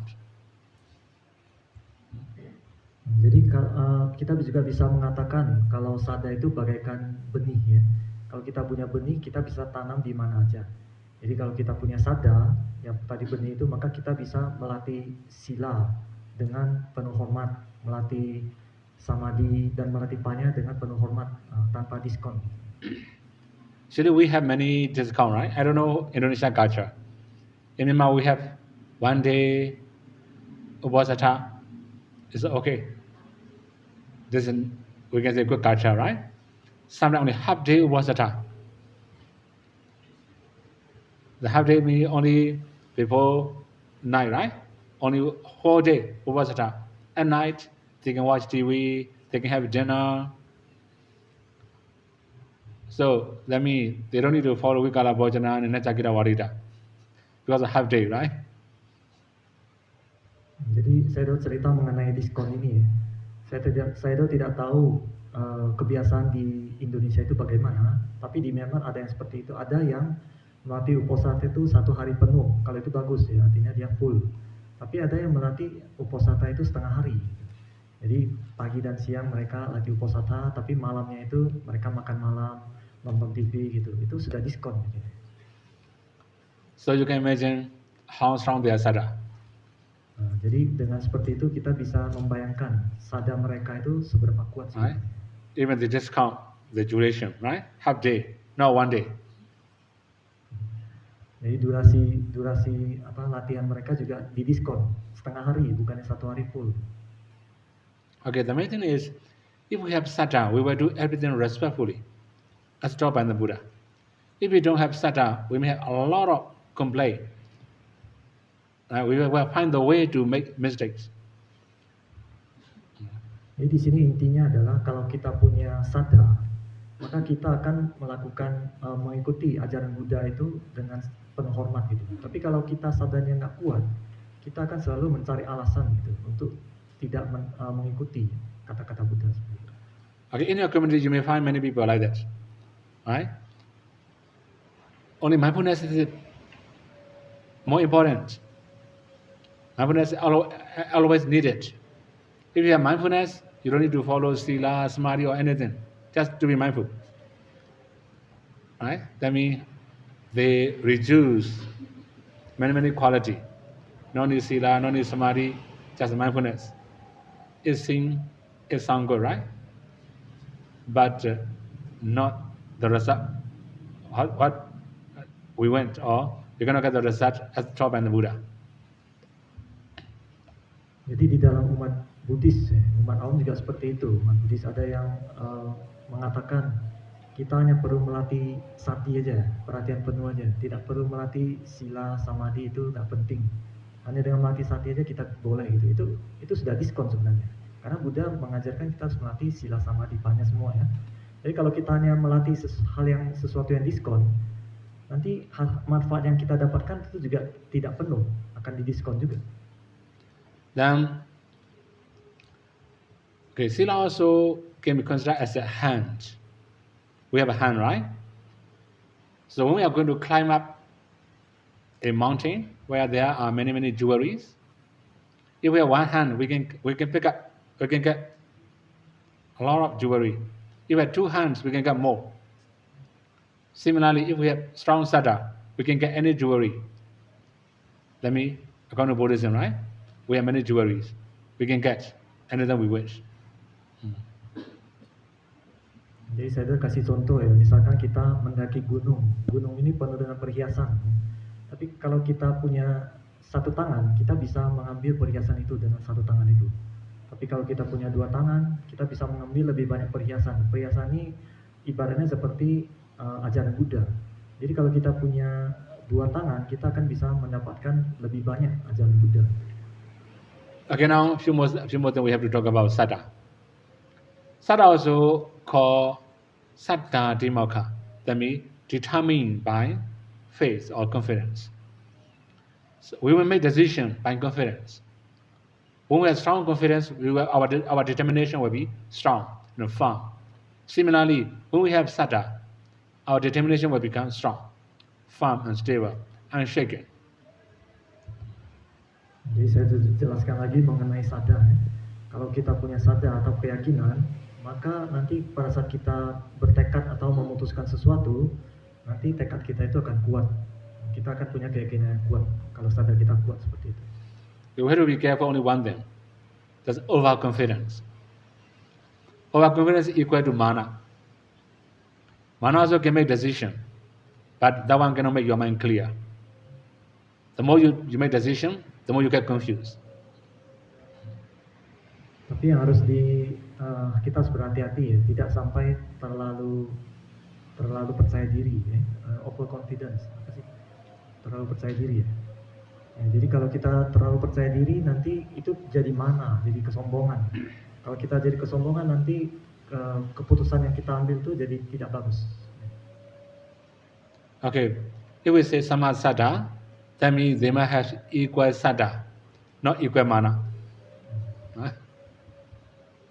Jadi kita juga bisa mengatakan kalau sada itu bagaikan benih ya. Kalau kita punya benih, kita bisa tanam di mana aja. Jadi kalau kita punya sada, yang tadi benih itu, maka kita bisa melatih sila dengan penuh hormat, melatih samadhi dan melatih panya dengan penuh hormat tanpa diskon. Actually, we have many discount, right? I don't know Indonesian culture. In Myanmar, we have 1 day Upasatha. It's okay. This is, we can say, good culture, right? Sometimes only half day Upasatha. The half day means only before night, right? Only whole day Upasatha. At night, they can watch TV, they can have dinner. So that means they don't need to follow Vikala Bhojana and Nachakita Warita because of half day, right? Jadi saya cerita mengenai diskon ini ya. Saya tidak tahu kebiasaan di Indonesia itu bagaimana, tapi di Myanmar ada yang seperti itu. Ada yang melatih uposatha itu 1 hari penuh, kalau itu bagus ya, artinya dia full. Tapi ada yang melatih uposatha itu setengah hari. Jadi pagi dan siang mereka latih uposatha, tapi malamnya itu mereka makan malam, nonton TV gitu. Itu sudah diskon gitu. So you can imagine how strong their sada. Jadi dengan seperti itu kita bisa membayangkan sada mereka itu seberapa kuat sih. Right? Even they discount the duration, right? Half day, not 1 day. Jadi durasi latihan mereka juga didiskon setengah hari, bukannya 1 hari full. Okay, the main thing is, if we have sada, we will do everything respectfully, as taught by the Buddha. If we don't have sada, we may have a lot of complaint. We will find the way to make mistakes. Jadi di sini intinya adalah kalau kita punya sada, maka kita akan melakukan mengikuti ajaran Buddha itu dengan penuh hormat gitu. Tapi kalau kita sadanya nggak kuat, kita akan selalu mencari alasan gitu untuk tidak mengikuti kata-kata Buddha. Okay, in your community you may find many people like that, right? Only mindfulness is more important. Mindfulness is always needed. If you have mindfulness, you don't need to follow sila, samadhi, or anything. Just to be mindful. Right? That means they reduce many quality. No need sila, no need samadhi, just mindfulness. It sounds good, right? But not the result. What we went, or you're going to get the result as taught by the Buddha. Jadi di dalam umat Buddhis, umat Aum juga seperti itu. Umat Buddhis ada yang mengatakan kita hanya perlu melatih sati aja, perhatian penuh aja. Tidak perlu melatih sila, samadhi, itu nggak penting. Hanya dengan melatih sati aja kita boleh gitu. Itu sudah diskon sebenarnya. Karena Buddha mengajarkan kita harus melatih sila, samadhi, banyak semua ya. Jadi kalau kita hanya melatih sesuatu yang diskon, nanti manfaat yang kita dapatkan itu juga tidak penuh, akan didiskon juga. Then, okay, sila also can be considered as a hand. We have a hand, right? So when we are going to climb up a mountain where there are many jewelries, if we have one hand, we can get a lot of jewelry. If we have 2 hands, we can get more. Similarly, if we have strong sada, we can get any jewelry. Let me, according to Buddhism, right? We have many jewelries. We can get anything we wish. Jadi saya kasih contoh ya, misalkan kita mendaki gunung ini penuh dengan perhiasan. Tapi kalau kita punya 1 tangan, kita bisa mengambil perhiasan itu dengan 1 tangan itu. Tapi kalau kita punya 2 tangan, kita bisa mengambil lebih banyak perhiasan. Perhiasan ini ibaratnya seperti ajaran Buddha. Jadi kalau kita punya 2 tangan, kita akan bisa mendapatkan lebih banyak ajaran Buddha. Okay, now a few more things we have to talk about sada. Sada also called saddha dimokha. That means determined by faith or confidence. So we will make decision by confidence. When we have strong confidence, our determination will be strong and firm. Similarly, when we have saddha, our determination will become strong, firm and stable, unshaken. Jadi saya jelaskan lagi mengenai sada. Kalau kita punya sada atau keyakinan, maka nanti pada saat kita bertekad atau memutuskan sesuatu, nanti tekad kita itu akan kuat. Kita akan punya keyakinan yang kuat kalau sada kita kuat seperti itu. We have to be careful only one thing. That's overconfidence. Overconfidence is equal to mana. Mana also can make decision but that one cannot make your mind clear. The more you make decision, the more you get confused. Tapi yang harus kita harus berhati-hati ya, tidak sampai terlalu percaya diri ya, overconfidence, apa sih? Terlalu percaya diri ya. Jadi kalau kita terlalu percaya diri nanti itu jadi mana, jadi kesombongan. Kalau kita jadi kesombongan nanti keputusan yang kita ambil itu jadi tidak bagus. Okay, if we say samasada, that means they must have equal sada, not equal mana.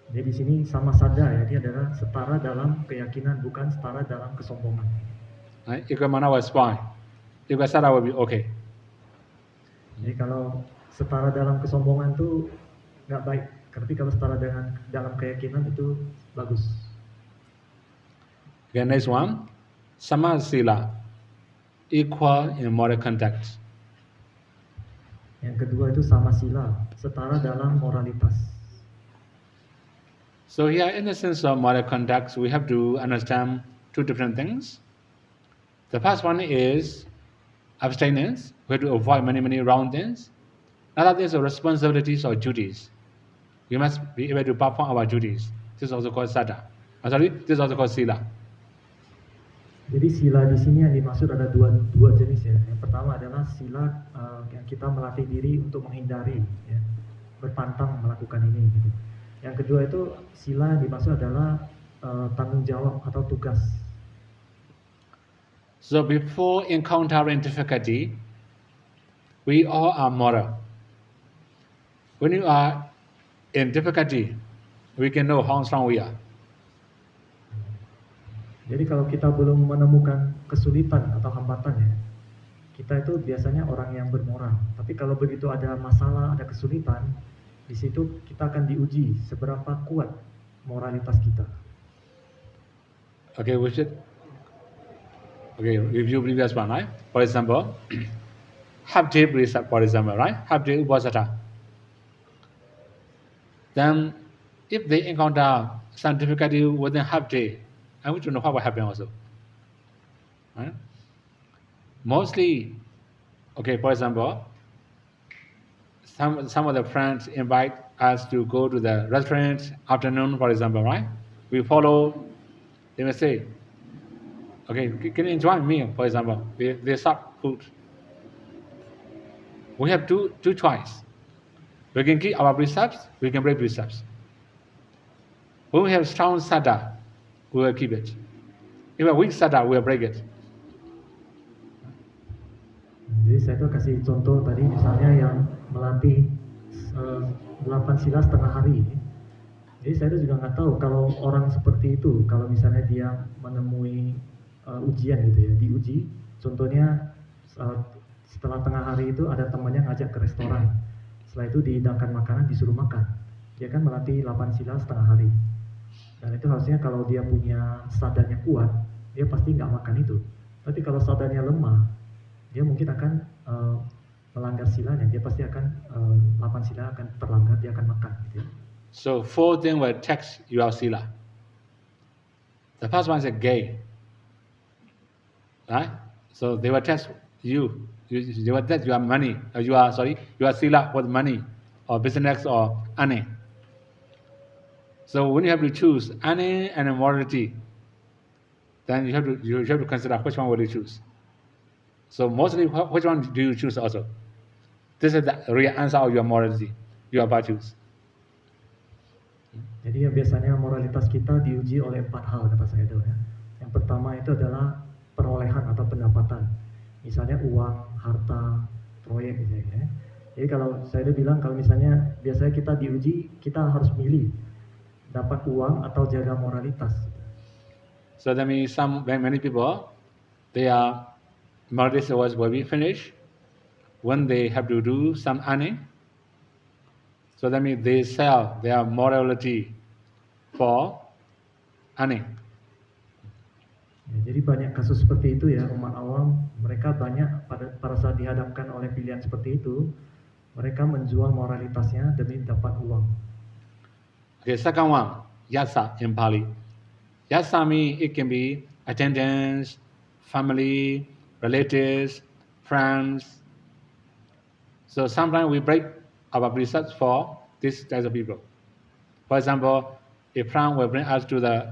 Jadi di sini sama sada ya, dia adalah setara dalam keyakinan, bukan setara dalam kesombongan. Equal mana will spoil. Equal sada will be okay. Jadi kalau setara dalam kesombongan itu nggak baik. Tapi kalau setara dalam keyakinan itu bagus. Okay, next one, samasila, equal in moral conduct. Yang kedua itu sama sila, setara dalam moralitas. So here, in the sense of moral conduct, we have to understand two different things. The first one is abstinence. We have to avoid many wrong things. Another thing is responsibilities or duties. We must be able to perform our duties. This is also called sada. This is also called sila. Jadi sila di sini yang dimaksud ada dua jenis ya. Yang pertama adalah sila yang kita melatih diri untuk menghindari, ya, berpantang melakukan ini. Gitu. Yang kedua itu sila yang dimaksud adalah tanggung jawab atau tugas. So before encountering difficulty, we all are moral. When you are in difficulty, we can know how strong we are. Jadi kalau kita belum menemukan kesulitan atau hambatan ya, kita itu biasanya orang yang bermoral. Tapi kalau begitu ada masalah, ada kesulitan, di situ kita akan diuji seberapa kuat moralitas kita. Okay, we should. Okay, review previous one, right? For example, half-day precept, for example, right? Half-day upasata. Then, if they encounter some difficulty within half-day, I want to know what will happen also. Right? Mostly, okay, for example, some of the friends invite us to go to the restaurant afternoon, for example, right? We follow, they may say, okay, can you enjoy meal, for example? They serve food. We have two choices. We can keep our precepts, we can break precepts. When we have strong sada, we will keep it. If we have weak sada, we will break it. Jadi saya tuh kasih contoh tadi misalnya yang melatih 8 sila setengah hari. Jadi saya tuh juga nggak tahu kalau orang seperti itu, kalau misalnya dia menemui ujian gitu ya, diuji. Contohnya setelah tengah hari itu ada temannya ngajak ke restoran. Setelah itu dihidangkan makanan, disuruh makan. Dia kan melatih 8 sila setengah hari. Dan itu harusnya kalau dia punya sadarnya kuat, dia pasti nggak makan itu. Tapi kalau sadarnya lemah, dia mungkin akan melanggar silanya. Dia pasti akan 8 sila akan terlanggar, dia akan makan. Gitu ya. So 4 things will tax your sila. The first one is a gay, right? So they will tax you. They will tax your money. Your sila with money, or business, or earning. So when you have to choose earning and morality, then you have to consider which one will you choose. So mostly, which one do you choose also? This is the real answer of your morality, your virtues. Jadi ya biasanya moralitas kita diuji oleh 4 hal kata saya itu ya. Yang pertama itu adalah perolehan atau pendapatan. Misalnya uang, harta, proyek misalnya. Jadi kalau saya bilang kalau misalnya biasanya kita diuji, kita harus milih dapat uang atau jaga moralitas. So that means many people, their morality will be finished when they have to do some earning. So that means they sell their morality for earning. Ya, jadi banyak kasus seperti itu ya, umat awam mereka banyak pada saat dihadapkan oleh pilihan seperti itu, mereka menjual moralitasnya demi dapat uang. Okay, second one, yasa in Pali. Yasa means it can be attendance, family, relatives, friends. So sometimes we break our precepts for these types of people. For example, a friend will bring us to the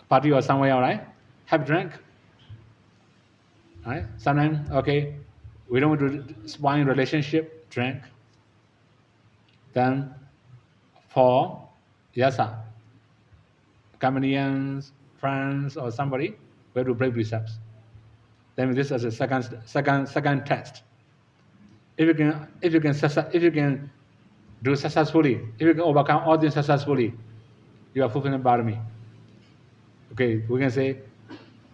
party or somewhere, right? Have a drink. Right? Sometimes, okay, we don't want to spoil relationship, drink. Then for yasa, companions, friends, or somebody, we have to break precepts. Then this is a second test. If you can do successfully, if you can overcome all this successfully, you are fulfilling Bharami. Okay, we can say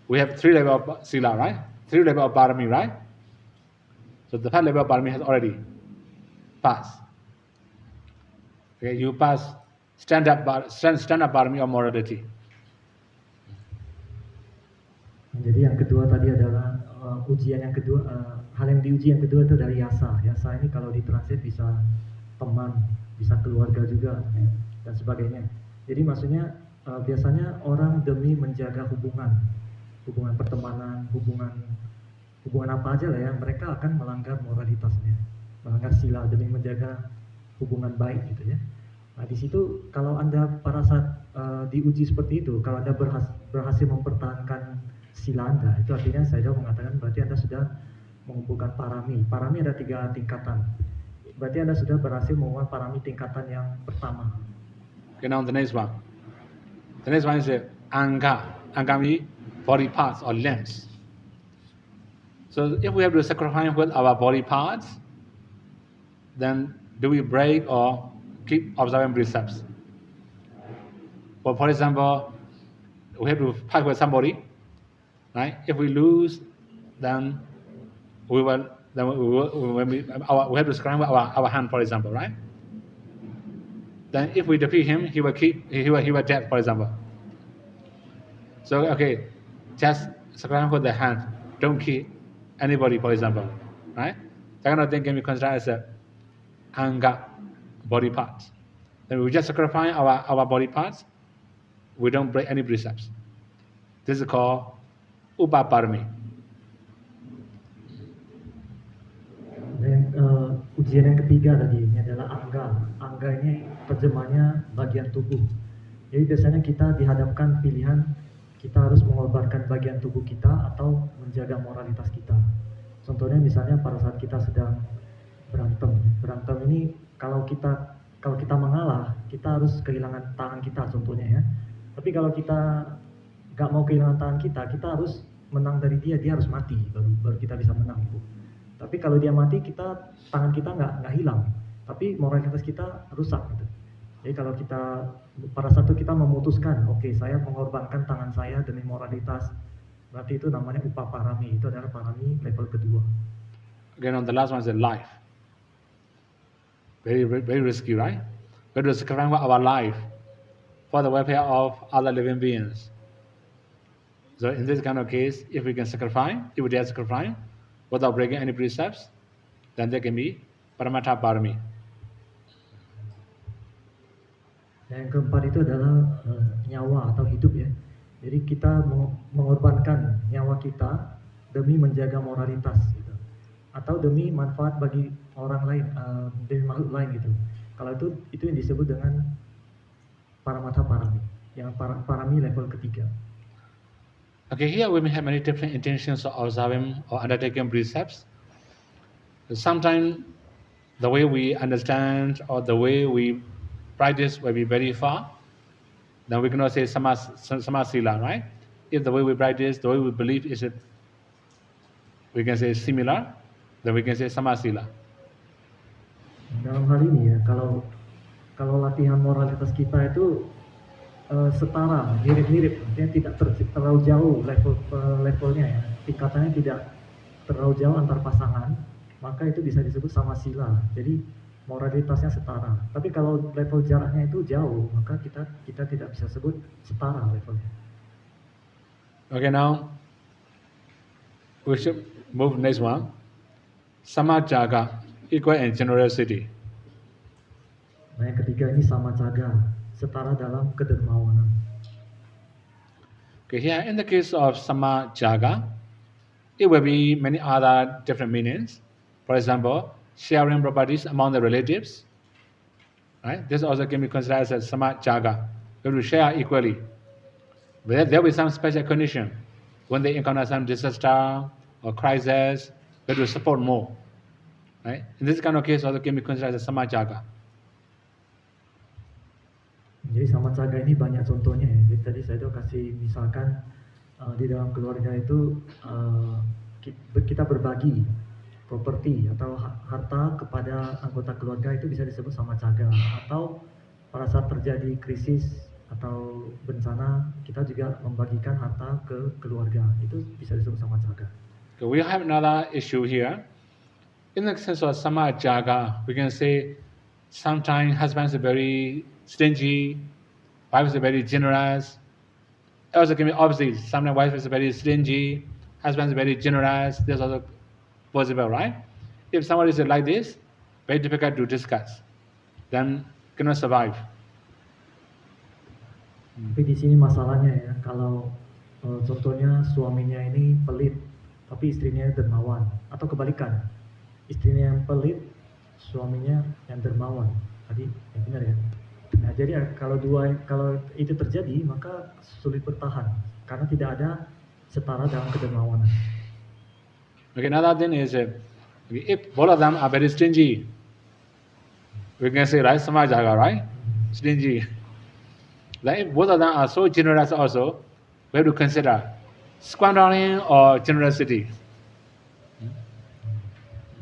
we have 3 levels of Sila, right? 3 levels of Bharami, right? So the 1st level of Bharami has already passed. Okay, you pass stand-up Bharami or morality. Jadi yang kedua tadi adalah ujian yang kedua, hal yang diuji yang kedua itu dari yasa. Yasa ini kalau ditranslate bisa teman, bisa keluarga juga, dan sebagainya. Jadi maksudnya biasanya orang demi menjaga hubungan pertemanan, hubungan apa aja lah ya, mereka akan melanggar moralitasnya, melanggar sila demi menjaga hubungan baik gitu ya. Nah di situ kalau Anda pada saat diuji seperti itu, kalau Anda berhasil mempertahankan sila Anda, itu artinya saya mengatakan berarti Anda sudah mengumpulkan parami. Parami ada 3 tingkatan. Berarti Anda sudah berhasil mengumpulkan parami tingkatan yang pertama. Okay, now the next one. The next one is Anga. Anga means body parts or limbs. So if we have to sacrifice with our body parts, then do we break or keep observing precepts? Well, for example, we have to fight with somebody, right? If we lose, then we have to scramble our hand, for example, right? Then if we defeat him, he will dead, for example. So okay, just scramble with the hand. Don't kill anybody, for example, right? That kind of thing can be considered as a anga, body parts. Then we just sacrifice our body parts. We don't break any precepts. This is called upaparami. Dan ujian yang ketiga tadi ini adalah angga. Angga ini terjemahnya bagian tubuh. Jadi biasanya kita dihadapkan pilihan kita harus mengorbankan bagian tubuh kita atau menjaga moralitas kita. Contohnya misalnya pada saat kita sedang berantem ini kalau kita mengalah, kita harus kehilangan tangan kita contohnya ya. Tapi kalau kita nggak mau kehilangan tangan kita harus menang dari dia harus mati baru kita bisa menang itu. Tapi kalau dia mati tangan kita nggak hilang, tapi moralitas kita rusak gitu. Jadi kalau pada saat itu kita memutuskan, oke, saya mengorbankan tangan saya demi moralitas, berarti itu namanya upaparami, itu adalah parami level kedua. Again, on the last one is life. Very, very risky, right? We have to sacrifice our life for the welfare of other living beings. So in this kind of case, if we dare sacrifice without breaking any precepts, then there can be paramata parami. Yang keempat itu adalah nyawa atau hidup ya. Jadi kita mengorbankan nyawa kita demi menjaga moralitas gitu. Atau demi manfaat bagi orang lain, demi makhluk lain gitu. Kalau itu yang disebut dengan paramata parami, yang parami level ketiga. Okay, here we may have many different intentions of observing or undertaking precepts. Sometimes the way we understand or the way we practice will be very far. Then we cannot say samasila, right? If the way we practice, the way we believe is we can say similar, then we can say samasila. Dalam hal ini ya, kalau latihan moralitas kita itu setara, mirip-mirip, artinya tidak terlalu jauh levelnya ya, tingkatannya tidak terlalu jauh antar pasangan, maka itu bisa disebut sama sila. Jadi moralitasnya setara. Tapi kalau level jaraknya itu jauh, maka kita tidak bisa sebut setara levelnya. Okay, now we should move next one. Samajaga, equal and generosity. Nah yang ketiga ini sama jaga, setara dalam kedermawanan. Okay, here in the case of samajaga, It will be many other different meanings. For example, sharing properties among the relatives. Right? This also can be considered as sama jaga. We have to share equally. But there will be some special condition. When they encounter some disaster or crisis, we have to support more. Right? In this kind of case, also can be considered as sama jaga. Jadi sama caga ini banyak contohnya ya. Jadi tadi saya tuh kasih misalkan di dalam keluarga itu kita berbagi properti atau harta kepada anggota keluarga itu bisa disebut sama caga, atau pada saat terjadi krisis atau bencana kita juga membagikan harta ke keluarga, itu bisa disebut sama caga. Okay, we have another issue here. In the sense of sama jaga, we can say sometimes husbands are very stingy, wives are very generous. It also can be opposite. Sometimes wife is very stingy, husband is very generous. There's also possible, right? If somebody is like this, very difficult to discuss. Then cannot survive. Tapi di sini masalahnya ya, kalau contohnya suaminya ini pelit, tapi istrinya dermawan, atau kebalikan, istrinya yang pelit, suaminya yang dermawan. Tadi yang benar ya. Nah, jadi kalau itu terjadi, maka sulit bertahan karena tidak ada setara dalam kedermawanan. Okay, another thing is if both of them are very stingy, we can say right, sama jaga, right? Stingy. Then if both of them are so generous also, we have to consider squandering or generosity.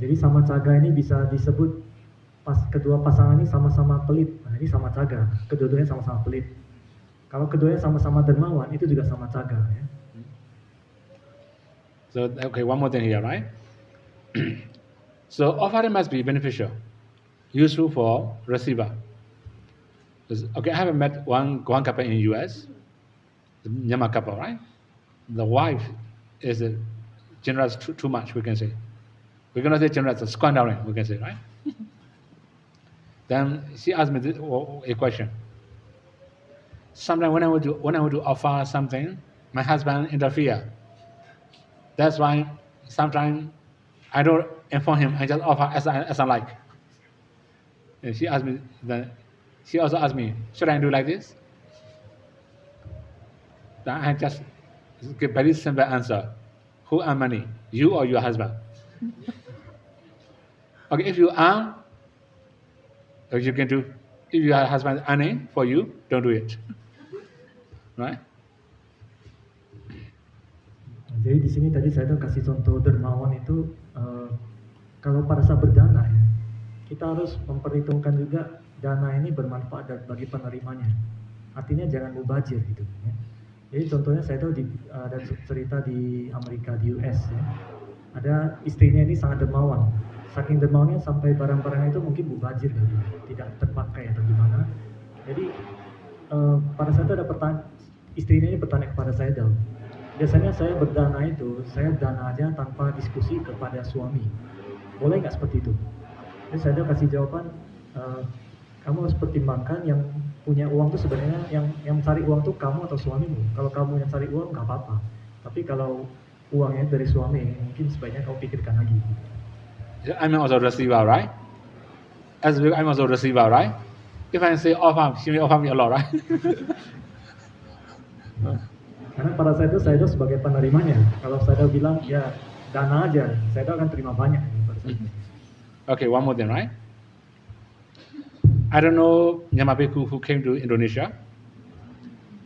Jadi sama caga ini bisa disebut kedua pasangan ini sama-sama pelit. Nah, ini sama caga. Kedua-duanya sama-sama pelit. Kalau keduanya sama-sama dermawan, itu juga sama caga ya. So, okay, one more thing here, right? So, offering must be beneficial, useful for receiver. Okay, I haven't met one couple in US, the Myanmar couple, right? The wife is generous too much, we can say. We cannot say generous, squandering, we can say, right? Then she asked me a question. Sometimes when I want to offer something, my husband interfere. That's why sometimes I don't inform him. I just offer as I like. And she asked me. Then she also asked me, should I do like this? Then I just give very simple answer. Who earn money, you or your husband? Okay, if you earn, you can do. If your husband is earning for you, don't do it. Right? Jadi di sini tadi saya tuh kasih contoh dermawan itu kalau pada saat berdana ya, kita harus memperhitungkan juga dana ini bermanfaat bagi penerimanya. Artinya jangan mubazir gitu. Ya. Jadi contohnya saya tahu ada cerita di Amerika, di US ya, ada istrinya ini sangat dermawan. Saking dermawannya sampai barang-barangnya itu mungkin mubazir gitu, tidak terpakai atau gimana. Jadi pada saat itu ada istrinya ini bertanya kepada saya, Dal, biasanya saya berdana itu, saya dana aja tanpa diskusi kepada suami. Boleh nggak seperti itu? Jadi saya kasih jawaban, kamu harus pertimbangkan yang punya uang itu sebenarnya yang cari uang itu kamu atau suamimu. Kalau kamu yang cari uang nggak apa-apa. Tapi kalau uangnya dari suami, mungkin sebaiknya kamu pikirkan lagi. I'm also a receiver, right? As I'm also a receiver, right? If I say offer, she may offer me a lot, right? Karena pada saat itu saya sebagai penerimanya. Kalau saya bilang ya dana aja, saya akan terima banyak. Okay, one more thing, right? I don't know Myanmar Bhikkhu who came to Indonesia.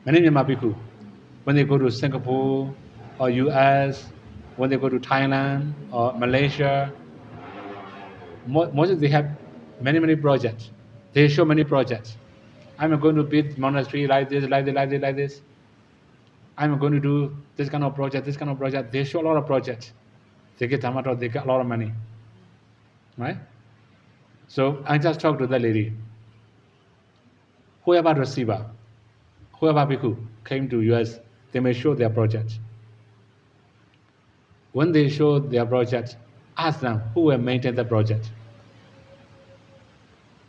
Many Myanmar Bhikkhu, when they go to Singapore or US, when they go to Thailand or Malaysia, most of they have many projects. They show many projects. I'm going to build monastery like this. I'm going to do this kind of project. They show a lot of projects. They get Dhamma, they get a lot of money. Right? So I just talked to the lady. Whoever receiver, whoever bhikkhu came to US, they may show their projects. When they show their project, ask them who will maintain the project.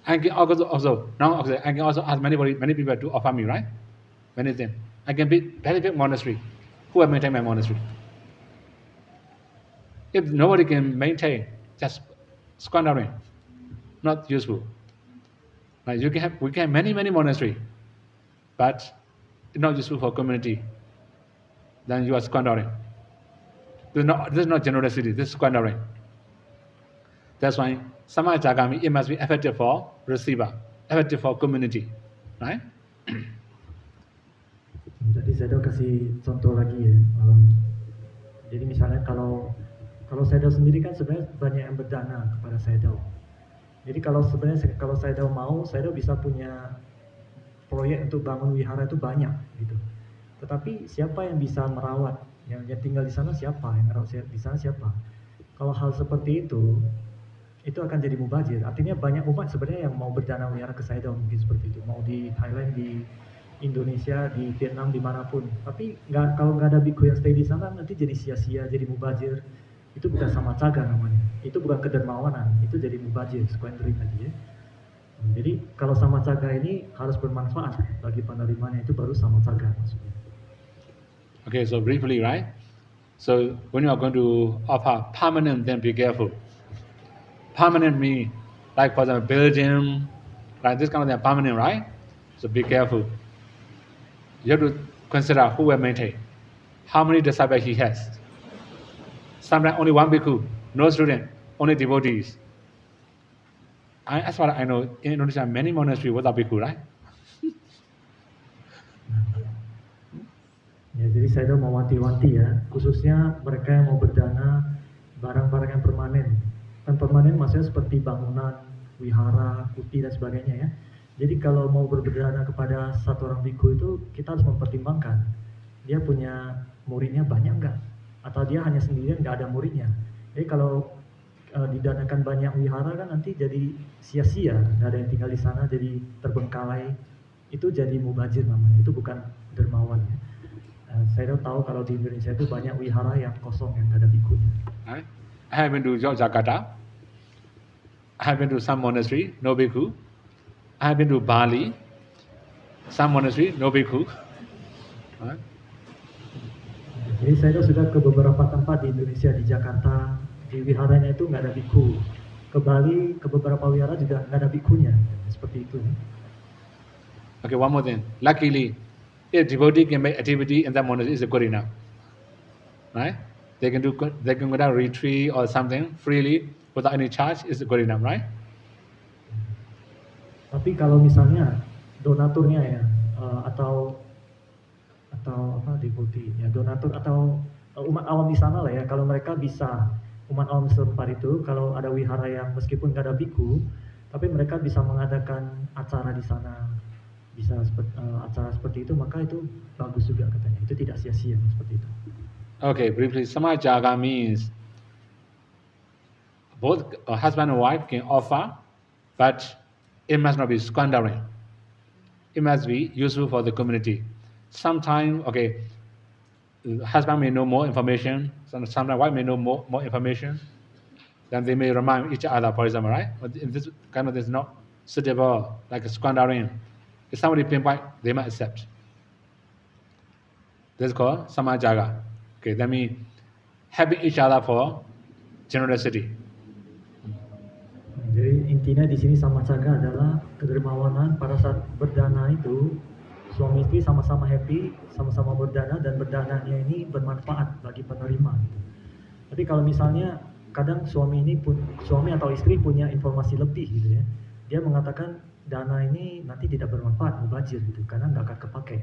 I can also ask many people to offer me, right? Many things. I can build very big monastery. Who will maintain my monastery? If nobody can maintain, just squandering, not useful. Like we can have many monasteries, but it's not useful for community. Then you are squandering. This is not generosity. This is squandering. That's why Samajagami, it must be effective for receiver, effective for community, right? Tadi saya kasih contoh lagi ya. Jadi misalnya kalau Sayadaw sendiri kan sebenarnya banyak yang berdana kepada Sayadaw. Jadi kalau Sayadaw mau, Sayadaw bisa punya proyek untuk bangun wihara itu banyak gitu. Tetapi siapa yang bisa merawat? Yang tinggal di sana siapa? Yang merawat di sana siapa? Kalau hal seperti itu akan jadi mubazir. Artinya banyak umat sebenarnya yang mau berdana wihara ke Sayadaw mungkin seperti itu. Mau di Thailand, di Indonesia, di Vietnam, dimanapun. Tapi kalau nggak ada biku yang stay di sana, nanti jadi sia-sia, jadi mubazir. Itu bukan samacaga namanya. Itu bukan kedermawanan. Itu jadi mubazir, squandering tadi ya. Jadi kalau samacaga ini harus bermanfaat bagi penerimanya, itu baru samacaga maksudnya. Okay, so briefly, right? So when you are going to offer permanent, then be careful. Permanent means, like for example, building, like this kind of thing, permanent, right? So be careful. You have to consider who will maintain, how many disciples he has. Sometimes only one bhikkhu, no student, only devotees. As far as I know, in Indonesia, many monasteries without bhikkhu, right? Ya, jadi saya mau wanti-wanti ya, khususnya mereka yang mau berdana barang-barang yang permanen. Kan permanen maksudnya seperti bangunan, wihara, kuti dan sebagainya ya. Jadi kalau mau berdana kepada satu orang bhikkhu itu kita harus mempertimbangkan dia punya muridnya banyak enggak, atau dia hanya sendirian nggak ada muridnya. Jadi kalau didanakan banyak wihara kan nanti jadi sia-sia, nggak ada yang tinggal di sana, jadi terbengkalai. Itu jadi mubazir namanya, itu bukan dermawan ya. Saya tahu kalau di Indonesia itu banyak wihara yang kosong, yang nggak ada bhikkhunya. Right? I have been to Jakarta. I have been to some monastery, no bhikkhu. I have been to Bali, some monastery, no bhikkhu. Right? Jadi saya sudah ke beberapa tempat di Indonesia, di Jakarta, di wiharanya itu nggak ada bhikkhu. Ke Bali, ke beberapa wihara juga nggak ada bhikkhunya, seperti itu. Okay, one more thing. Luckily, if devotee can make activity in that monastery, is good enough. Right? They can go down retreat or something freely without any charge, is good enough, right? Tapi kalau misalnya donaturnya ya, atau apa devotee ya, donatur atau umat awam di sana lah ya, kalau mereka bisa, umat awam setempat itu kalau ada wihara yang meskipun nggak ada bhikkhu, tapi mereka bisa mengadakan acara di sana, bisa acara seperti itu, maka itu bagus juga katanya, itu tidak sia-sia seperti itu. Okay, briefly, Samajaga means both husband and wife can offer, but it must not be squandering. It must be useful for the community. Sometimes, okay, husband may know more information, sometimes wife may know more information, then they may remind each other, for example, right? But if this kind of thing is not suitable, like squandering, if somebody pinpoint, they might accept. This is called Samajaga. Okay, that means helping each other for generosity. Jadi intinya di sini samacaga adalah kedermawanan. Pada saat berdana itu suami istri sama-sama happy, sama-sama berdana, dan berdananya ini bermanfaat bagi penerima. Gitu. Tapi kalau misalnya kadang suami atau istri punya informasi lebih gitu ya, dia mengatakan dana ini nanti tidak bermanfaat, mubazir gitu, karena nggak akan kepake.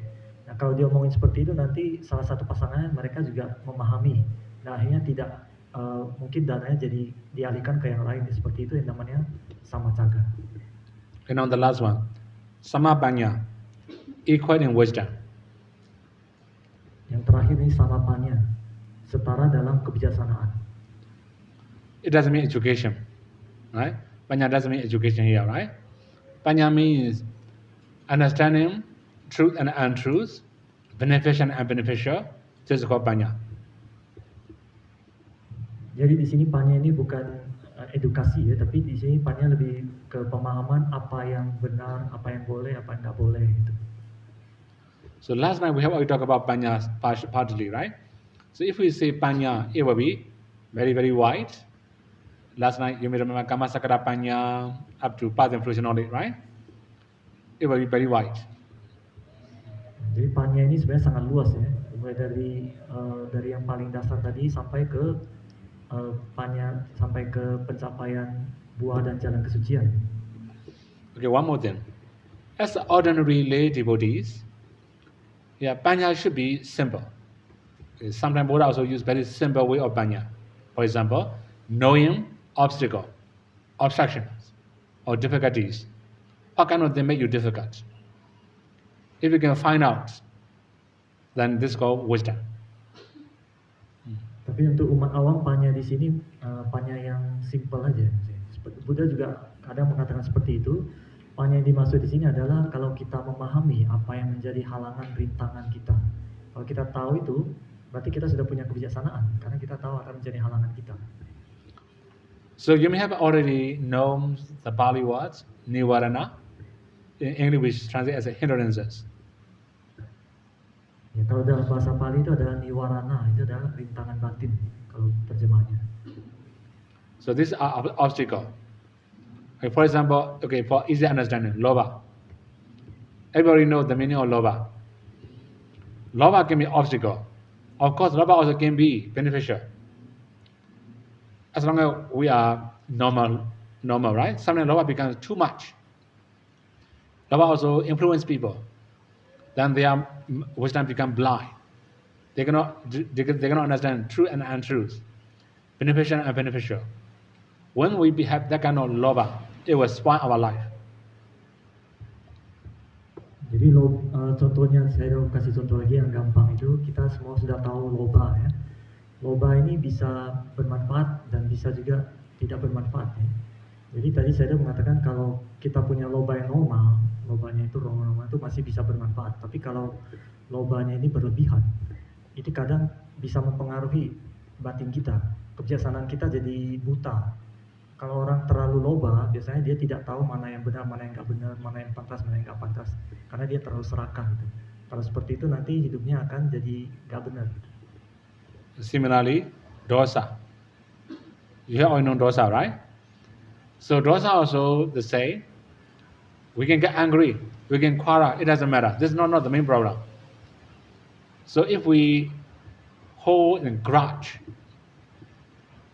Nah kalau dia ngomongin seperti itu, nanti salah satu pasangannya mereka juga memahami. Nah akhirnya tidak mungkin dananya jadi dialihkan ke yang lain, seperti itu yang namanya samacaga. And on the last one, samapanya, equal in wisdom. Yang terakhir ini samapanya, setara dalam kebijaksanaan. It doesn't mean education, right? Panya doesn't mean education here, right? Panya means understanding truth and untruth, beneficial and unbeneficial. This is called panya. Jadi di sini panya ini bukan edukasi ya, tapi di sini panya lebih ke pemahaman apa yang benar, apa yang boleh, apa yang nggak boleh gitu. So last night we talked about panya partly, right? So if we say panya, it will be very, very wide. Last night, you may remember Kama Sakara Panya up to path and fruition knowledge, right? It will be very wide. Jadi panya ini sebenarnya sangat luas ya, mulai dari yang paling dasar tadi sampai ke panya sampai ke pencapaian buah dan jalan kesucian. Okay, one more thing. As ordinary lay devotees, panya should be simple. Okay, sometimes Buddha also use very simple way of panya. For example, knowing obstacle, obstructions, or difficulties. What kind of thing make you difficult? If you can find out, then this is called wisdom. Tapi untuk umat awam panya di sini panya yang simple aja. Buddha juga kadang mengatakan seperti itu. Panya yang dimaksud di sini adalah kalau kita memahami apa yang menjadi halangan rintangan kita. Kalau kita tahu itu, berarti kita sudah punya kebijaksanaan karena kita tahu akan menjadi halangan kita. So you may have already known the Pali words nivarana. In English, translate as hindrances. Ya, kalau dalam bahasa Pali itu adalah niwarana, itu adalah rintangan batin kalau terjemahnya. So these are obstacle. Okay, for example, for easy understanding, lobha. Everybody knows the meaning of lobha. Lobha can be obstacle. Of course, lobha also can be beneficial. As long as we are normal, right? Sometimes lobha becomes too much. Lobha also influence people. Then their wisdom become blind. They cannot understand truth and untruth, beneficial and beneficial. When we have that kind of lobha, it will spoil our life. Jadi contohnya saya kasih contoh lagi yang gampang itu, kita semua sudah tahu lobha ya. Lobha ini bisa bermanfaat dan bisa juga tidak bermanfaat ya. Jadi tadi saya sudah mengatakan kalau kita punya lobha yang normal, lobhanya itu normal itu masih bisa bermanfaat. Tapi kalau lobhanya ini berlebihan, itu kadang bisa mempengaruhi batin kita. Kebijaksanaan kita jadi buta. Kalau orang terlalu lobha, biasanya dia tidak tahu mana yang benar, mana yang nggak benar, mana yang pantas, mana yang nggak pantas. Karena dia terlalu serakah gitu. Kalau seperti itu nanti hidupnya akan jadi nggak benar. Similarly, dosa. You all know dosa, right? So dosa also the same. We can get angry, we can quarrel, it doesn't matter. This is not the main problem. So if we hold and grudge,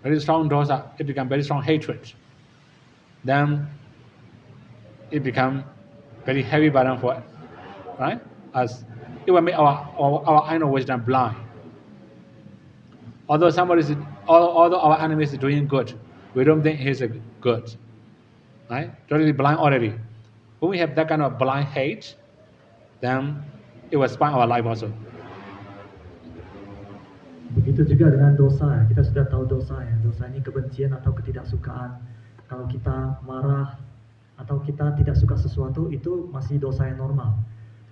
very strong dosa, it becomes very strong hatred. Then it becomes very heavy burden for us, right? As it will make our inner wisdom blind. Although although our enemy is doing good, we don't think he's good, right? Totally blind already. When we have that kind of blind hate, then it will spoil our life also. Begitu juga dengan dosa ya. Kita sudah tahu dosa ya. Dosa ini kebencian atau ketidaksukaan. Kalau kita marah atau kita tidak suka sesuatu, itu masih dosa yang normal.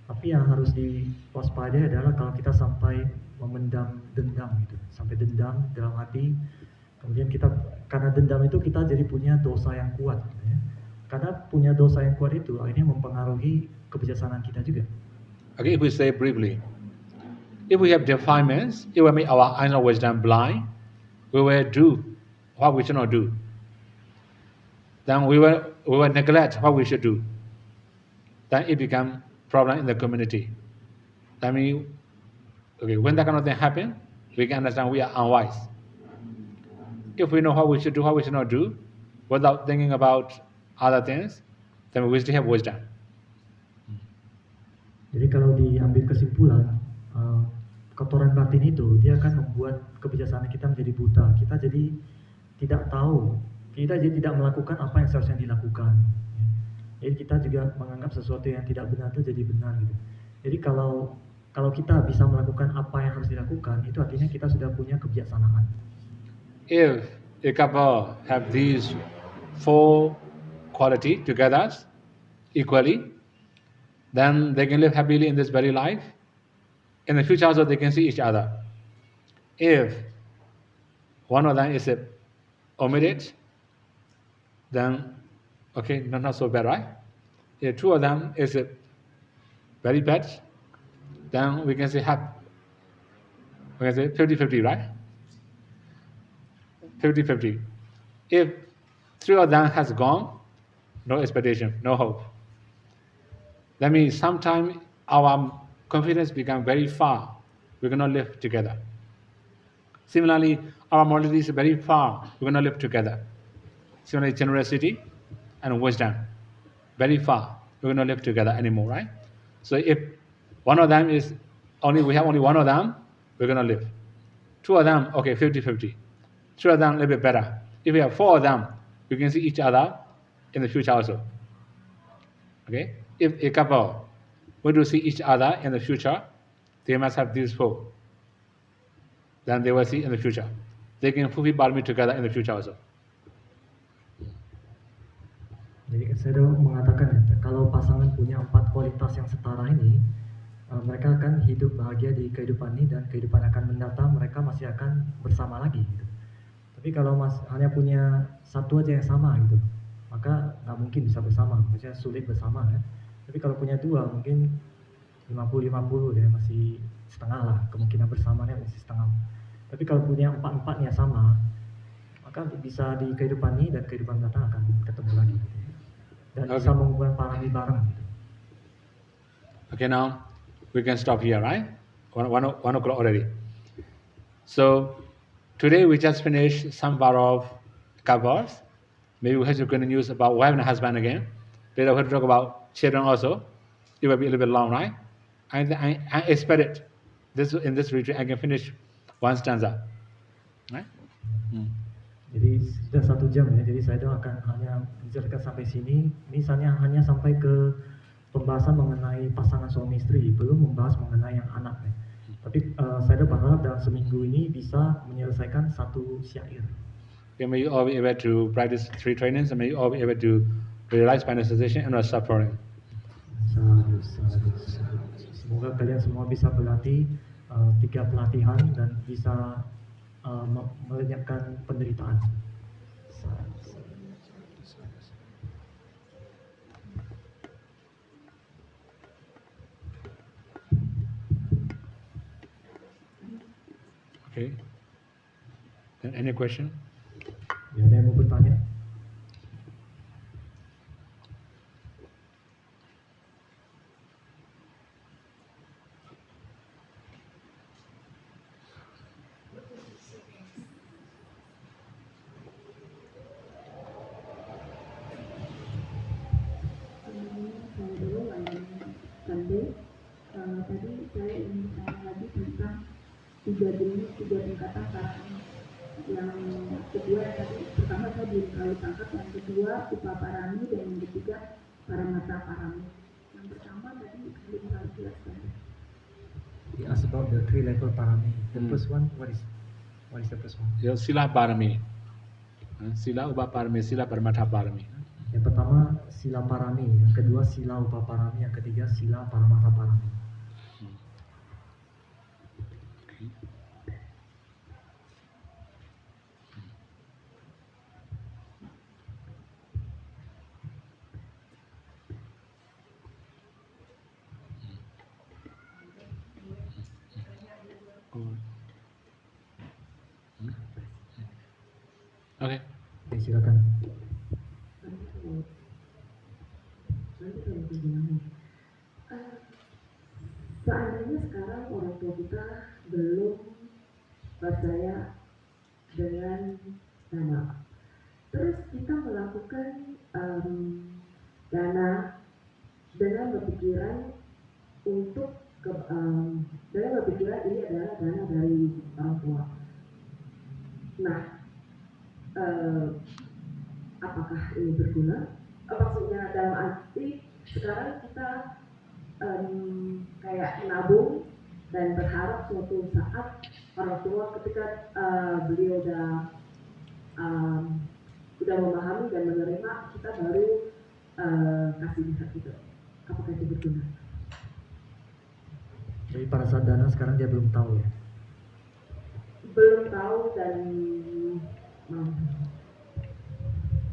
Tapi yang harus diwaspadai adalah kalau kita sampai memendam dendam gitu. Sampai dendam dalam hati. Kemudian karena dendam itu kita jadi punya dosa yang kuat gitu ya. Karena punya dosa yang kuat itu akhirnya mempengaruhi kebijaksanaan kita juga. Okay, if we say briefly, if we have defilements, it will make our inner wisdom blind. We will do what we should not do. Then we will neglect what we should do. Then it becomes problem in the community. That means, when that kind of thing happens, we can understand we are unwise. If we know what we should do, what we should not do, without thinking about other things, then we still have wisdom. Jadi kalau diambil kesimpulan, kotoran batin itu dia akan membuat kebijaksanaan kita menjadi buta. Kita jadi tidak tahu, kita jadi tidak melakukan apa yang seharusnya dilakukan. Jadi kita juga menganggap sesuatu yang tidak benar itu jadi benar gitu. Jadi kalau kita bisa melakukan apa yang harus dilakukan, itu artinya kita sudah punya kebijaksanaan. If a couple have these 4 quality together equally, then they can live happily in this very life. In the future also they can see each other. If one of them is omitted, then not so bad, right? If 2 of them is very bad, then we can say 50-50, right? 50-50. If 3 of them has gone, no expectation, no hope. That means sometimes our confidence becomes very far. We cannot live together. Similarly, our morality is very far. We cannot live together. Similarly, generosity and wisdom, very far. We cannot live together anymore, right? So if one of them is we have only one of them, we're gonna live. 2 of them, okay, 50-50. 3 of them, a little bit better. If we have 4 of them, we can see each other in the future also. Okay? If a couple want to see each other in the future, they must have these 4. Then they will see in the future. They can fulfill Parami together in the future also. Jadi saya mengatakan ya, kalau pasangan punya 4 kualitas yang setara ini, mereka akan hidup bahagia di kehidupan ini dan kehidupan akan mendatang mereka masih akan bersama lagi. Gitu. Tapi kalau hanya punya 1 aja yang sama gitu, maka nggak mungkin bisa bersama, maksudnya sulit bersama ya. Tapi kalau punya 2 mungkin 50-50 ya, masih setengah lah, kemungkinan bersamanya masih setengah. Tapi kalau punya 4-4-nya sama, maka bisa di kehidupan ini dan kehidupan mendatang akan ketemu lagi. Dan bisa mengumpulkan parami bareng gitu. Okay, now we can stop here, right? 1 o'clock already. So today we just finished some part of couples. Maybe we have to continue about wife and husband again. Later we have to talk about children also. It will be a little bit long, right? I expect it. In this retreat I can finish 1 stanza, right? Jadi sudah 1 jam ya. Jadi saya akan hanya menjelaskan sampai sini. Ini hanya sampai ke pembahasan mengenai pasangan suami istri, belum membahas mengenai yang anak ya. Tapi saya berharap dalam seminggu ini bisa menyelesaikan 1 syair. Okay, may you all be able to practice 3 trainings and may you all be able to realize final cessation and not suffering. Semoga kalian semua bisa berlatih 3 pelatihan dan bisa melenyapkan penderitaan. Okay. Then any question? Ya, ada yang mau bertanya? Tadi saya ingin tanya lagi tentang 3 jenis, 3 tingkatan parami. Yang kedua tadi, pertama saya belum terlalu tangkap, yang kedua upa parami dan yang ketiga paramata parami. Yang pertama tadi belum terlalu jelas kan? He asked about the 3 level parami. The first one, what is the first one? Sila parami. Sila upa parami, sila paramata parami. Yang pertama sila parami, yang kedua sila upa parami, yang ketiga sila paramata parami. Okay. Silakan. Seandainya sekarang orang tua kita belum percaya dengan dana, terus kita melakukan dana dengan berpikiran dengan berpikiran ini adalah dana dari orang tua. Nah, apakah ini berguna? Maksudnya dalam arti sekarang kita kayak menabung dan berharap suatu saat orang tua ketika beliau udah memahami dan menerima, kita baru kasih lihat gitu. Apakah itu berguna? Jadi pada saat dana sekarang dia belum tahu ya? Belum tahu dan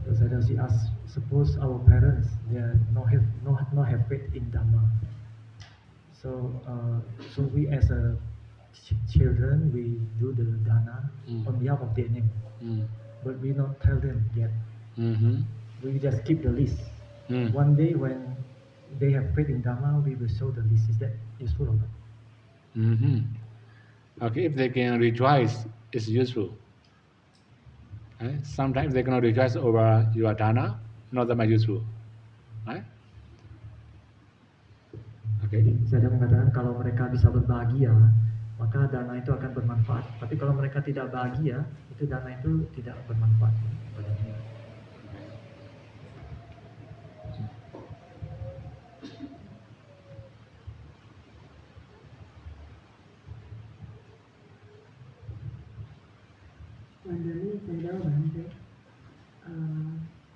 Terus ada si ask, suppose our parents they not have faith in Dhamma. So we as a children, we do the dana on behalf of their name, Mm. but we not tell them yet. Mm-hmm. We just keep the list. Mm. One day when they have faith in Dharma, we will show the list. Is that useful or not? Mm-hmm. Okay, if they can rejoice, it's useful. Right? Sometimes they cannot rejoice over your dana, not that much useful. Right? Okay. Jadi saya mengatakan kalau mereka bisa berbahagia, maka dana itu akan bermanfaat. Tapi kalau mereka tidak bahagia, itu dana itu tidak bermanfaat. Wandani Sendal Bante,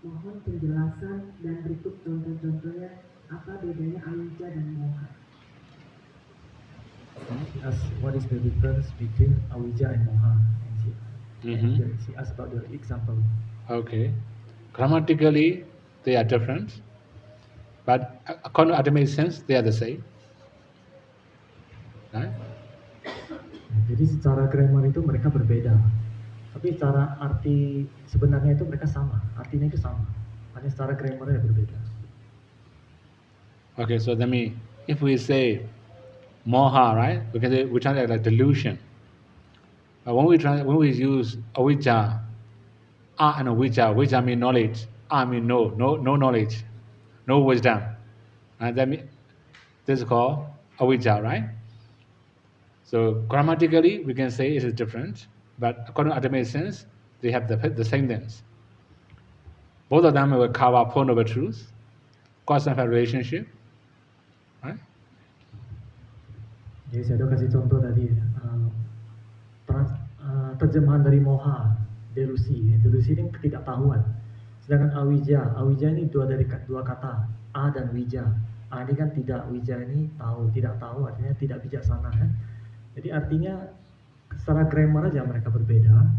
mohon penjelasan dan berikut contoh-contohnya apa bedanya awija dan moha. She asked what is the difference between awija and moha, and she asked about the example. Okay. Grammatically, they are different, but according to ultimate sense, they are the same. Right? Jadi secara grammar itu mereka berbeda, tapi secara arti sebenarnya itu mereka sama, artinya itu sama, hanya secara grammarnya berbeda. Okay, so that means if we say moha, right, we can say we translate like delusion. But when we use avijja, and avijja mean knowledge, mean no knowledge, no wisdom, and that means this is called avijja, right? So grammatically, we can say it is different, but according to ultimate sense, they have the same things. Both of them will cover Four Noble Truths, cause and effect relationship, right? Jadi saya kasih contoh tadi, terjemahan dari moha, delusi. Delusi ini ketidaktahuan. Sedangkan awija ini dua kata, a dan wija. A ini kan tidak, wija ini tahu, tidak tahu artinya tidak bijaksana. Jadi artinya secara grammar aja mereka berbeda,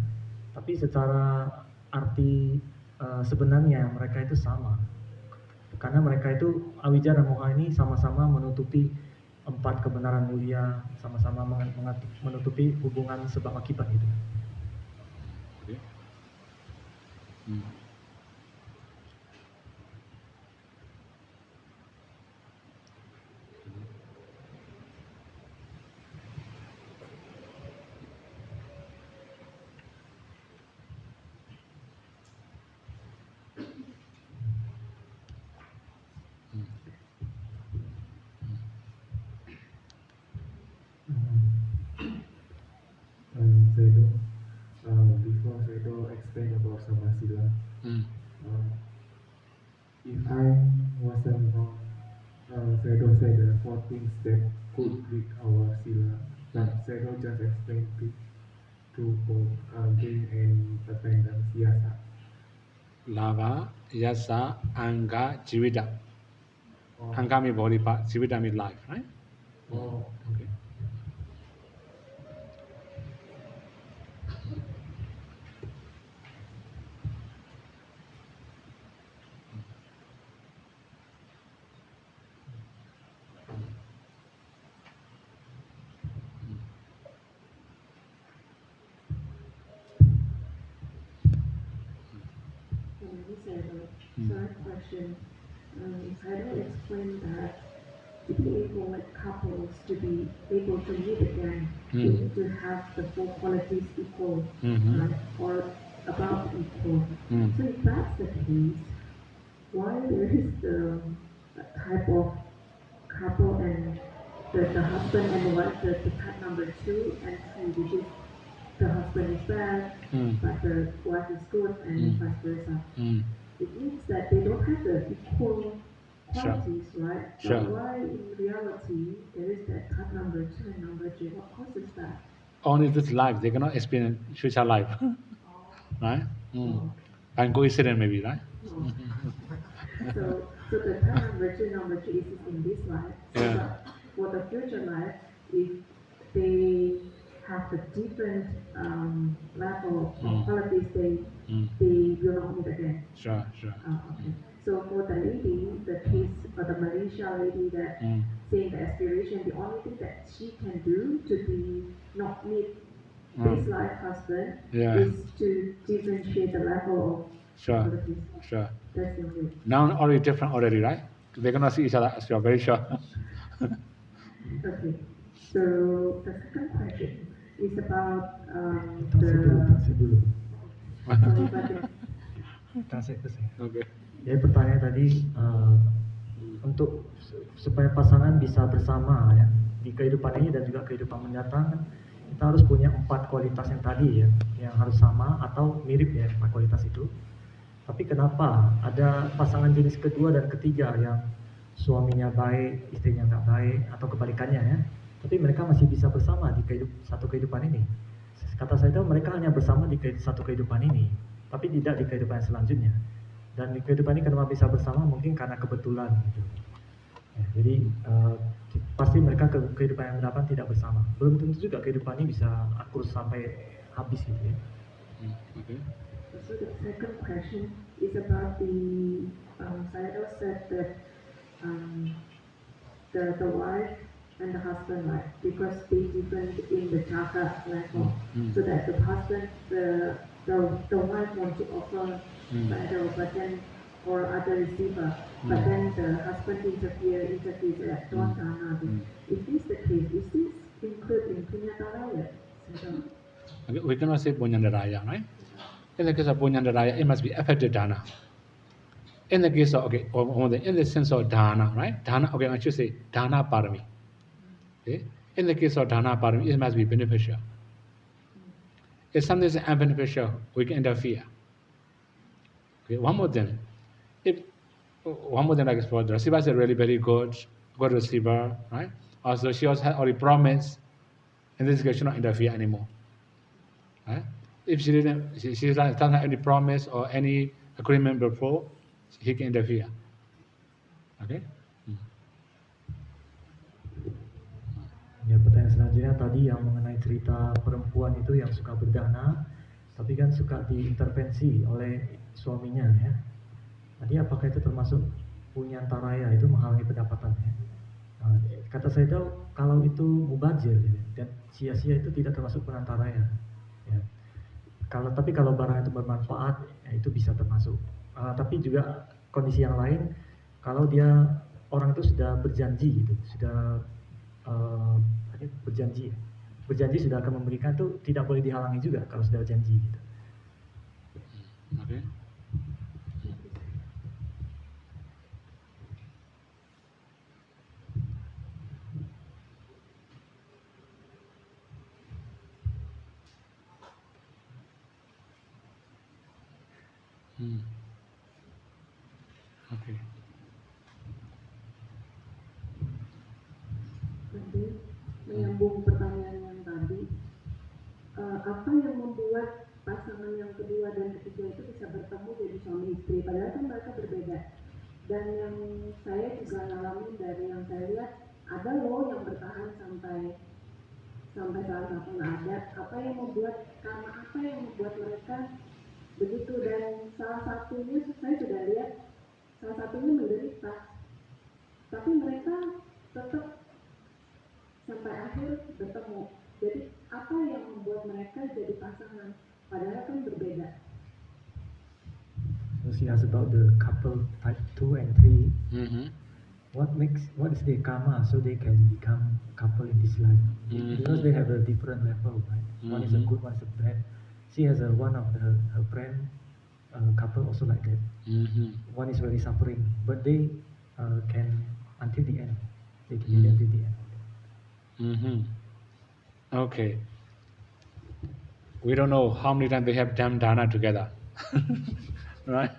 tapi secara arti sebenarnya mereka itu sama. Karena mereka itu awija dan moha ini sama-sama menutupi 4 kebenaran mulia, sama-sama menutupi hubungan sebab akibat itu. Okay. Before Sedo explained about Samasila, if I wasn't wrong, Sedo said there are 4 things that could break our sila, but Sedo just explained to gain and attendance, yasa. Lava, yasa, anga, jivita. Anga means body part, jivita means life, right? Oh, okay. Third question. I don't explain that to be able, like couples, to be able to meet again, they need to have the 4 qualities equal, right? Or about equal. So if that's the case, why there is the type of couple and the husband and the wife, the type number 2 and 3, which is the husband is bad, but the wife is good, and vice versa. It means that they don't have the equal qualities, right? Sure. But why in reality there is that type number 2 and number 3? What causes that? Only this life, they cannot experience future life, right? And coincidence maybe, right? So the type number 2 and number 3 is in this life. So Yeah. for the future life, if they have a different level of qualities, they will not meet again. Sure. Okay. So for the lady, the case for the Malaysia lady that saying the aspiration, the only thing that she can do to be not meet this life husband is to differentiate the level of Sure. qualities. Sure. That's the only. Now already different already, right? They cannot see each other as you are very sure. Okay. So the second question is about Taksir dulu. sorry, but Translate first. Okay. Jadi pertanyaan tadi untuk supaya pasangan bisa bersama ya di kehidupan ini dan juga kehidupan mendatang, kita harus punya 4 kualitas yang tadi ya, yang harus sama atau mirip ya 4 kualitas itu. Tapi kenapa ada pasangan jenis kedua dan ketiga yang suaminya baik, istrinya nggak baik atau kebalikannya ya, tapi mereka masih bisa bersama di satu kehidupan ini. Kata saya itu mereka hanya bersama di satu kehidupan ini, tapi tidak di kehidupan yang selanjutnya. Dan di kehidupan ini kenapa bisa bersama? Mungkin karena kebetulan gitu. Ya, jadi pasti mereka kehidupan yang mendatang tidak bersama. Belum tentu juga kehidupan ini bisa akur sampai habis gitu ya. Okay. So the second question is about the Sayadaw said that the wife and the husband, right? Because they different in the chakra level, so that the husband, the wife wants to offer Sayadaw, but then or other receiver, but then the husband interferes at Dwantana. Is this the case? Is this included in Punyataraya? Okay, we cannot say Punyandaraya, right? In the case of Punyandaraya, it must be affected dana. In the case of, okay, in the sense of dana, right? Dana, okay, I should say dana parami. Okay? In the case of dana parami, it must be beneficial. If something is unbeneficial, we can interfere. Okay, one more thing. Like for the receiver is really very good receiver, right? Also, she also had already promised. In this case, she not interfere anymore. Right? If she doesn't have any promise or any agreement before, he can interfere. Okay? Ya, pertanyaan selanjutnya tadi yang mengenai cerita perempuan itu yang suka berdana, tapi kan suka diintervensi oleh suaminya ya. Tadi apakah itu termasuk punyantaraya, itu menghalangi pendapatannya? Kata saya tahu kalau itu mubazir ya, dan sia-sia itu tidak termasuk punyantaraya. Ya. Tapi kalau barang itu bermanfaat, ya itu bisa termasuk. Tapi juga kondisi yang lain, kalau dia orang itu sudah berjanji gitu, sudah berjanji sudah akan memberikan, itu tidak boleh dihalangi juga kalau sudah janji gitu. Okay. Okay. Nanti menyambung pertanyaan yang tadi, apa yang membuat pasangan yang kedua dan ketiga itu bisa bertemu jadi suami istri, padahal kan mereka berbeda. Dan yang saya juga ngalamin dari yang saya lihat, ada loh yang bertahan sampai salah satu nggak ada. Karena apa yang membuat mereka begitu, dan salah satunya saya sudah lihat, salah satunya menderita, tapi mereka tetap sampai akhir bertemu. Jadi apa yang membuat mereka jadi pasangan padahal kan berbeda? So she asked about the couple type 2 and 3. What is their karma so they can become couple in this life? Because they have a different level, right? One is a good, one is a bad. She has one of her friend couple also like that. One is very suffering, but they can until the end. They can live until the end. Okay. We don't know how many times they have done dana together, right?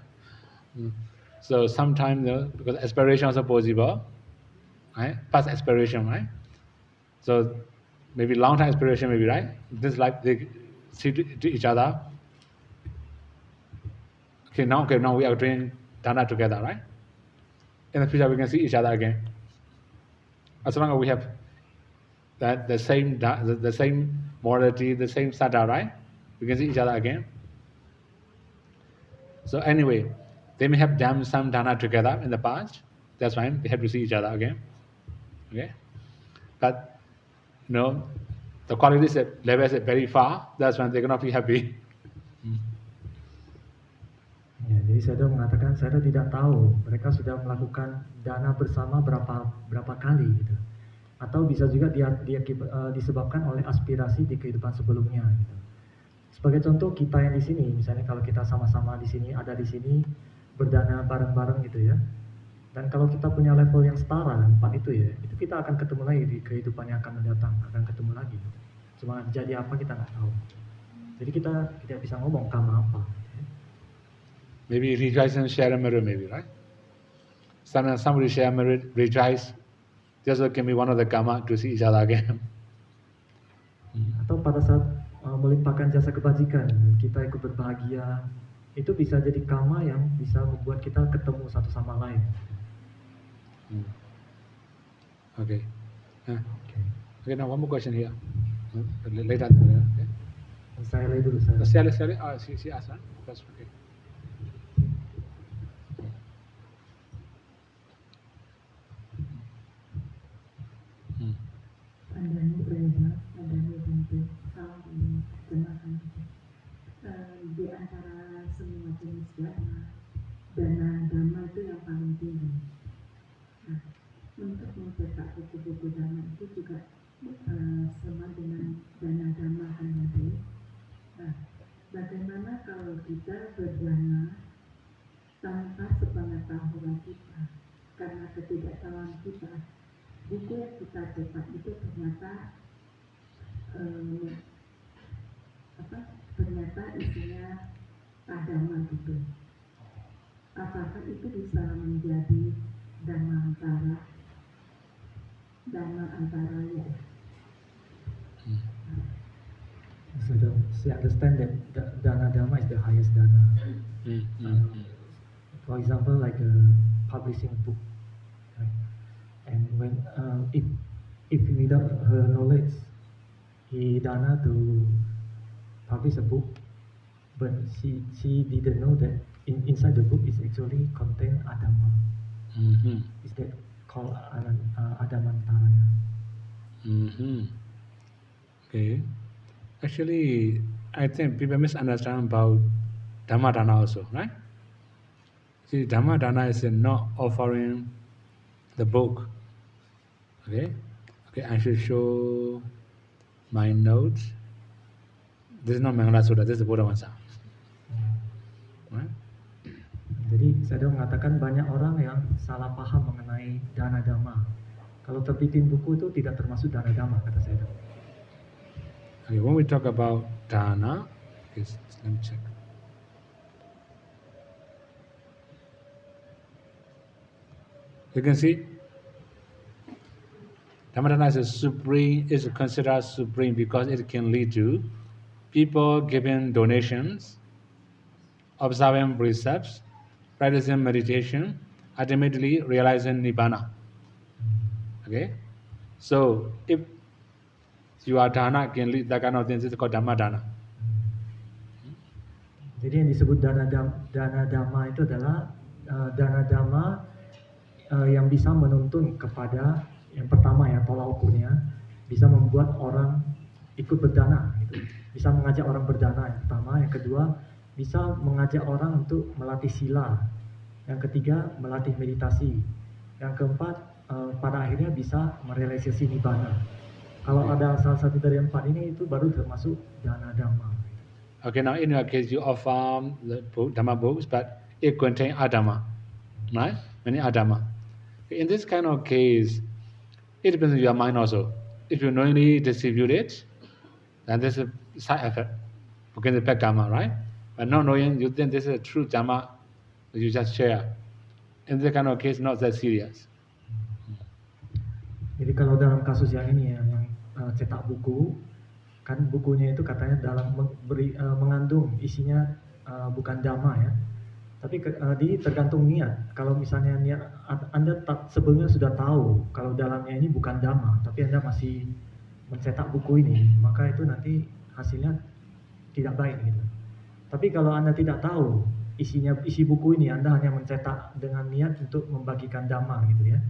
So sometimes because aspiration is possible, right? Past aspiration, right? So maybe long time aspiration, maybe, right? This life they see to each other. Okay, now we are doing dana together, right? In the future we can see each other again. As long as we have the same morality, the same sada, right? We can see each other again. So anyway, They may have done some dana together in the past. That's fine. They have to see each other again. Okay, but the quality level is very far. That's when they cannot be happy. Ya, jadi saya mengatakan saya tidak tahu mereka sudah melakukan dana bersama berapa kali gitu. Atau bisa juga disebabkan oleh aspirasi di kehidupan sebelumnya gitu. Sebagai contoh kita yang di sini, misalnya kalau kita sama-sama di sini ada di sini berdana bareng-bareng gitu ya. Dan kalau kita punya level yang setara 4 itu ya, itu kita akan ketemu lagi di kehidupan yang akan mendatang, akan ketemu lagi. Cuma jadi apa kita nggak tahu. Jadi kita tidak bisa ngomong karma apa. Maybe rejoice and share a merit, maybe, right? Somebody share a merit, rejoice. Just can be one of the karma to see each other again. Atau pada saat melimpahkan jasa kebajikan, kita ikut berbahagia, itu bisa jadi karma yang bisa membuat kita ketemu satu sama lain. Okay. Okay, now one more question here. Later. Okay. Saya dulu. Sally. She asked, huh? First, okay. Pandanya berada, pandanya tentu salah dikenakan di antara semua jenis dana dhamma itu yang paling tinggi. Nah, untuk mencetak buku-buku dhamma itu juga sama dengan dana dhamma kan tadi. Nah, bagaimana kalau kita berdana tanpa sepengetahuan kita, karena ketidaktahuan kita, buku yang kita cetak itu ternyata isinya agama gitu. Apakah itu bisa menjadi dhamma antara ya? So she understand that dana dhamma is the highest dana. For example, like publishing a book. Right? And when if without her knowledge, he dana to publish a book, but she didn't know that inside the book is actually contain adama. Is that called adamantaraya? Okay. Actually, I think people misunderstand about Dhamma Dana also, right? See, Dhamma Dana is not offering the book. Okay, I should show my notes. This is not Mangala Sutta, this is the Buddha Vamsa. Right? Jadi saya mengatakan banyak orang yang salah paham mengenai dana dhamma. Kalau terbitin buku itu tidak termasuk dana dhamma, kata saya. Okay, when we talk about dana, let me check. You can see, Dhammadana is considered supreme because it can lead to people giving donations, observing precepts, practicing meditation, ultimately realizing Nibbana. Okay? So, if your dana can lead that kind of things, it's called Dhamma Dana. Jadi yang disebut dana dhamma itu adalah dana dhamma yang bisa menuntun kepada yang pertama ya, tolak ukurnya bisa membuat orang ikut berdana gitu. Bisa mengajak orang berdana yang pertama, yang kedua bisa mengajak orang untuk melatih sila, yang ketiga melatih meditasi, yang keempat pada akhirnya bisa merealisasi nibbana. Kalau ada salah satu dari empat ini itu baru termasuk dana dhamma. Okay, now in your case you offer the Dhamma books, but it contains Adhamma, right? Many Adhamma. In this kind of case, it depends on your mind also. If you knowingly distribute it, then this is a side effect. Because it's bad Dhamma, right? But not knowing, you think this is a true Dhamma that you just share. In this kind of case, not that serious. Jadi kalau dalam kasus yang ini ya, yang cetak buku, kan bukunya itu katanya dalam mengandung isinya bukan dhamma ya, tapi tergantung niat. Kalau misalnya niat Anda sebelumnya sudah tahu kalau dalamnya ini bukan dhamma, tapi Anda masih mencetak buku ini, maka itu nanti hasilnya tidak baik gitu. Tapi kalau Anda tidak tahu isi buku ini Anda hanya mencetak dengan niat untuk membagikan dhamma gitu ya.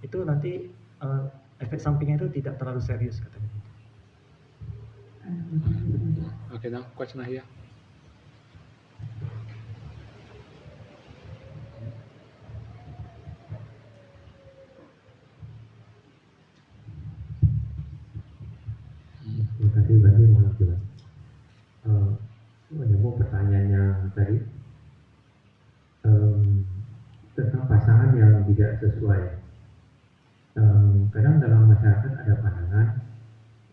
Itu nanti efek sampingnya itu tidak terlalu serius katanya. Okay, now question here. Terima kasih Bante, mohon jelas. Menyambung pertanyaannya tadi tentang pasangan yang tidak sesuai. Kadang dalam masyarakat ada pandangan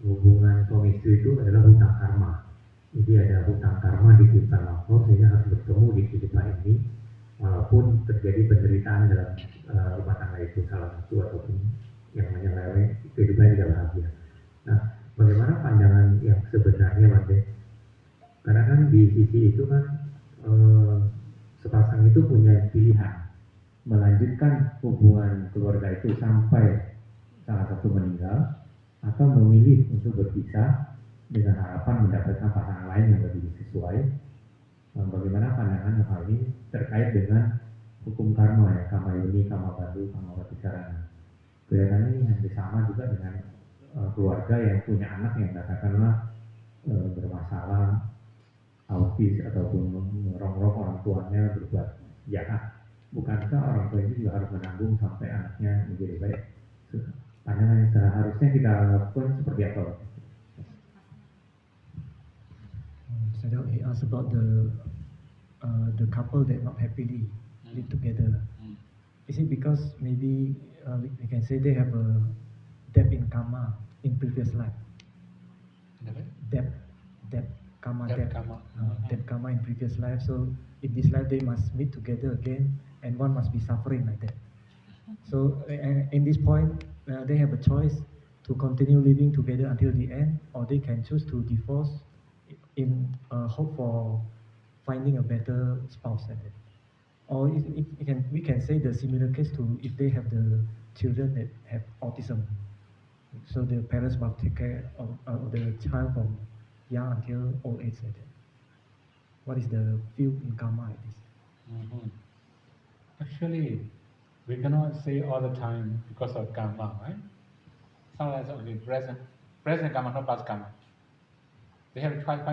hubungan suami istri itu adalah hutang karma. Jadi ada hutang karma di kehidupan lampau sehingga harus bertemu di kehidupan ini, walaupun terjadi penderitaan dalam rumah tangga itu salah satu ataupun yang menyeleweng kehidupannya tidak bahagia. Nah, bagaimana pandangan yang sebenarnya, Bante? Karena kan di sisi itu kan sepasang itu punya pilihan melanjutkan hubungan keluarga itu sampai salah satu meninggal, atau memilih untuk berpisah dengan harapan mendapatkan pasangan lain yang lebih sesuai. Bagaimana pandangan hal ini terkait dengan hukum karma ya, kama yuni, kama badu, kama patisarana. Kelihatannya ini hampir sama juga dengan keluarga yang punya anak yang katakanlah bermasalah, autis ataupun merongrong orang tuanya berbuat jahat. Bukankah orang tua itu juga harus menanggung sampai anaknya menjadi baik? Pandangan yang seharusnya kita lakukan seperti apa? So he asked about the couple that not happily live together. Is it because maybe we can say they have a debt in karma in previous life? Debt karma in previous life. So in this life they must meet together again, and one must be suffering like that. So in this point, they have a choice to continue living together until the end, or they can choose to divorce in hope for finding a better spouse. Or we can say the similar case to if they have the children that have autism. So the parents must take care of the child from young until old age. What is the view in karma like this? Actually, we cannot say all the time because of karma, right? Sometimes only present karma, not past karma. They have to find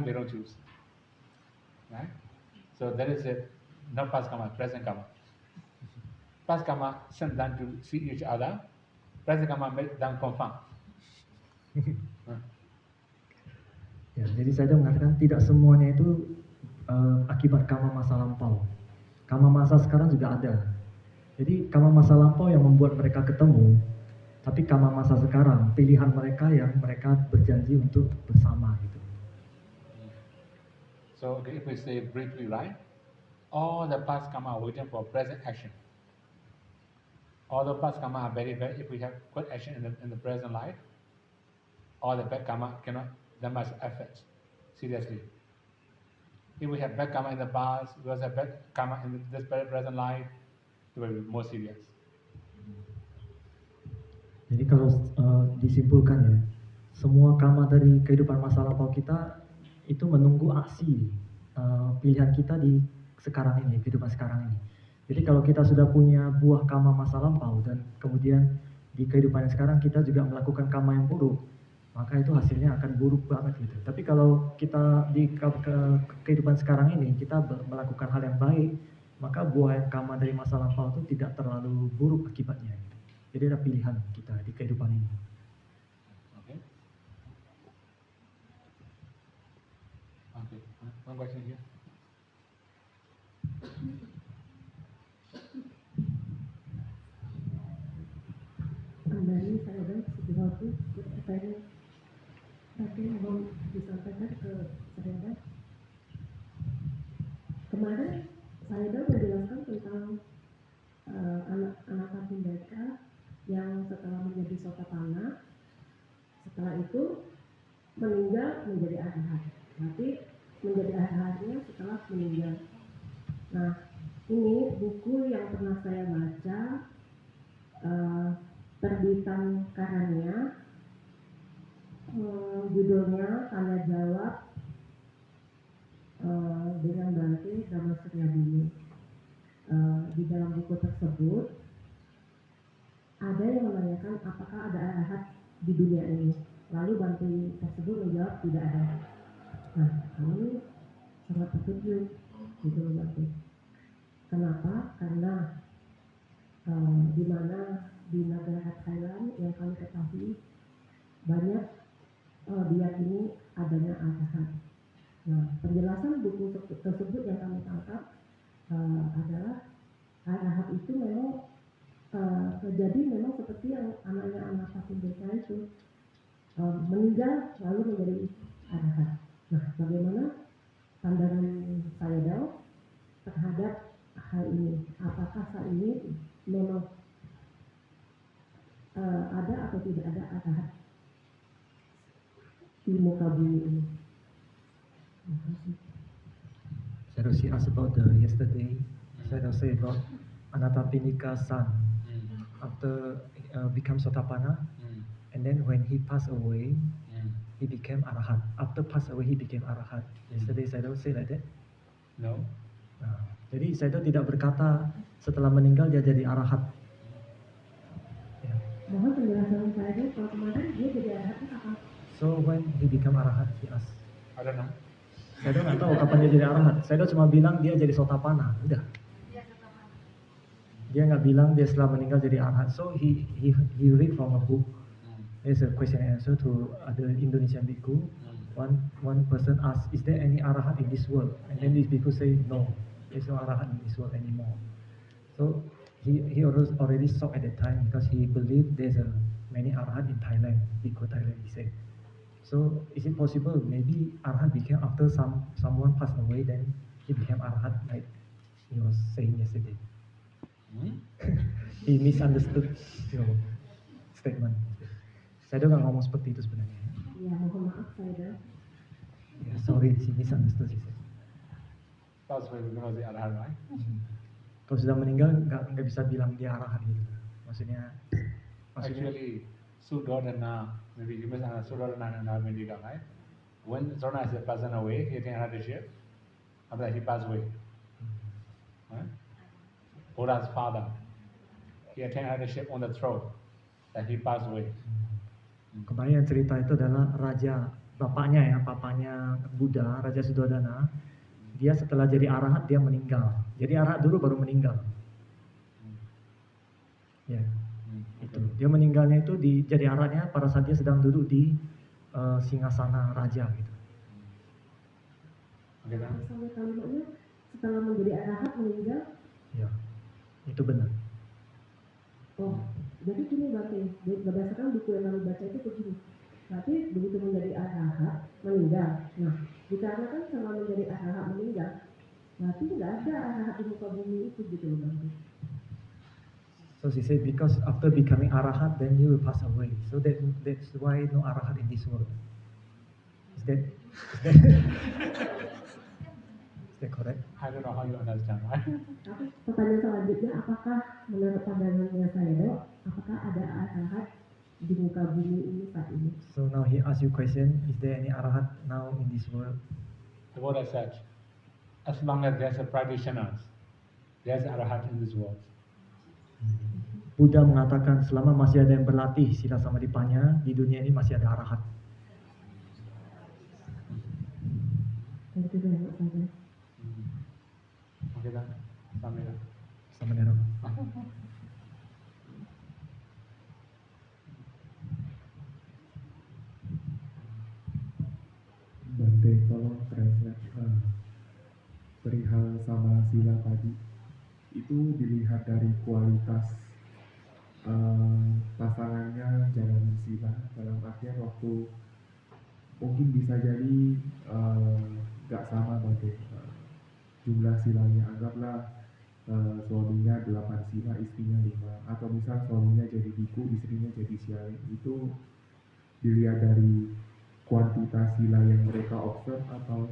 their own choose, right? So that is it, not past karma, present karma. Past karma sent them to see each other. Present karma made them confirm. Ya, jadi saya mengatakan tidak semuanya itu akibat karma masa lampau. Karma masa sekarang juga ada. Jadi karma masa lampau yang membuat mereka ketemu, tapi karma masa sekarang pilihan mereka yang mereka berjanji untuk bersama gitu. So okay, if we say briefly, right, all the past karma are waiting for present action. All the past karma are very bad. If we have good action in the present life, all the bad karma cannot that much affect seriously. If we have bad karma in the past, we also have bad karma in this present life, it will be more serious. Jadi kalau disimpulkan ya, semua karma dari kehidupan masa lampau kita itu menunggu aksi pilihan kita di sekarang ini, kehidupan sekarang ini. Jadi kalau kita sudah punya buah karma masa lampau dan kemudian di kehidupan yang sekarang kita juga melakukan karma yang buruk, maka itu hasilnya akan buruk banget gitu. Tapi kalau kita di kehidupan sekarang ini kita melakukan hal yang baik, maka buah yang karma dari masa lampau itu tidak terlalu buruk akibatnya gitu. Jadi ada pilihan kita di kehidupan ini. Okay. Okay. One question here. Kembali saya dan sesuatu pertanyaan tadi mau disampaikan ke saya. Kemarin saya menjelaskan tentang anak mereka yang setelah menjadi sotapana, setelah itu meninggal menjadi arhat. Berarti menjadi arhatnya setelah meninggal. Nah, ini buku yang pernah saya baca, terbitan Karania, judulnya Tanya Jawab dengan Bante Dhamma buku tersebut ada yang menanyakan apakah ada arahat di dunia ini. Lalu Bante tersebut menjawab tidak ada. Nah, kami sangat terkejut gitu loh Bante. Kenapa? Karena di mana di negara Thailand yang kami ketahui banyak diyakini adanya arahat. Nah, penjelasan buku tersebut yang kami tangkap adalah arahat itu memang terjadi memang seperti yang anaknya anak Desa itu meninggal lalu menjadi arahat. Nah, bagaimana pandangan saya terhadap hal ini? Apakah saat ini memang ada atau tidak ada arahat di muka bumi ini? Sayadaw, she asked about the yesterday. Sayadaw said about Anathapindika's son after become Sotapanna, and then when he passed away, he became arahat. After passed away, he became arahat. Yesterday Sayadaw said like that. No. Jadi Sayadaw tidak berkata setelah meninggal dia jadi arahat. Ya. Mohon penjelasan saya kalau kemarin dia jadi arahat itu apa? So when he become arahat, he asked. I don't know. Sayadaw nggak tahu kapan dia jadi arahat. Sayadaw cuma bilang dia jadi Sotapanna. Udah. Dia nggak bilang dia setelah meninggal jadi arahat. So he read from a book. There's a question and answer to other Indonesian bhikkhu. One person asked, is there any arahat in this world? And then these people say, no, there's no arahat in this world anymore. So he already shocked at that time because he believed there's many arahat in Thailand, bhikkhu Thailand, he said. So is it possible maybe arahat became after someone passed away, then he became arahat like he was saying yesterday? He misunderstood your statement. Saya nggak ngomong seperti itu sebenarnya. Ya, mohon maaf saya. Yeah, sorry, she misunderstood. That's why we're going to say arahat, right? Kalau sudah meninggal nggak bisa bilang dia arahat gitu. Maksudnya Actually, Suddhodana, maybe you misunderstand Suddhodana and Anathapindika, right? When Suddhodana is passed away, he attained arahatship. After that, he passed away. Right? Buddha's father, he attained arahatship on the throne. That he passed away. Kemarin yang cerita itu adalah raja papanya Buddha, Raja Suddhodana. Dia setelah jadi arahat dia meninggal. Jadi arahat dulu baru meninggal. Ya, itu. Dia meninggalnya itu jadi arahatnya pada saat dia sedang duduk di singgasana raja gitu. Okay, then? Sampai kalimatnya setelah menjadi arahat meninggal. Ya, itu benar. Oh, jadi gini Bante, berdasarkan buku yang kami baca itu begini. Tapi begitu menjadi arahat meninggal. Nah, dikarenakan setelah menjadi arahat meninggal, berarti nggak ada arahat di muka bumi itu gitu loh Bante. So she said because after becoming arahat then you will pass away. So that's why no arahat in this world. Is that correct? I don't know how you understand, right? Tapi pertanyaan selanjutnya, apakah menurut pandangannya saya, apakah ada arahat di muka bumi ini saat ini? So now he asks you question, is there any arahat now in this world? The Buddha said, as long as there's a practitioners, there's arahat in this world. Buddha mengatakan selama masih ada yang berlatih sila samadhipanya, di dunia ini masih ada arahat. Itu banyak saja. Okay, then. Samira. Samanera. Bante, tolong translate perihal sama sila tadi. Itu dilihat dari kualitas pasangannya jalanan sila, dalam artian waktu mungkin bisa jadi gak sama Bante. Jumlah silanya, anggaplah suaminya 8 sila, istrinya 5, atau misal suaminya jadi biku, istrinya jadi syai. Itu dilihat dari kuantitas sila yang mereka observe atau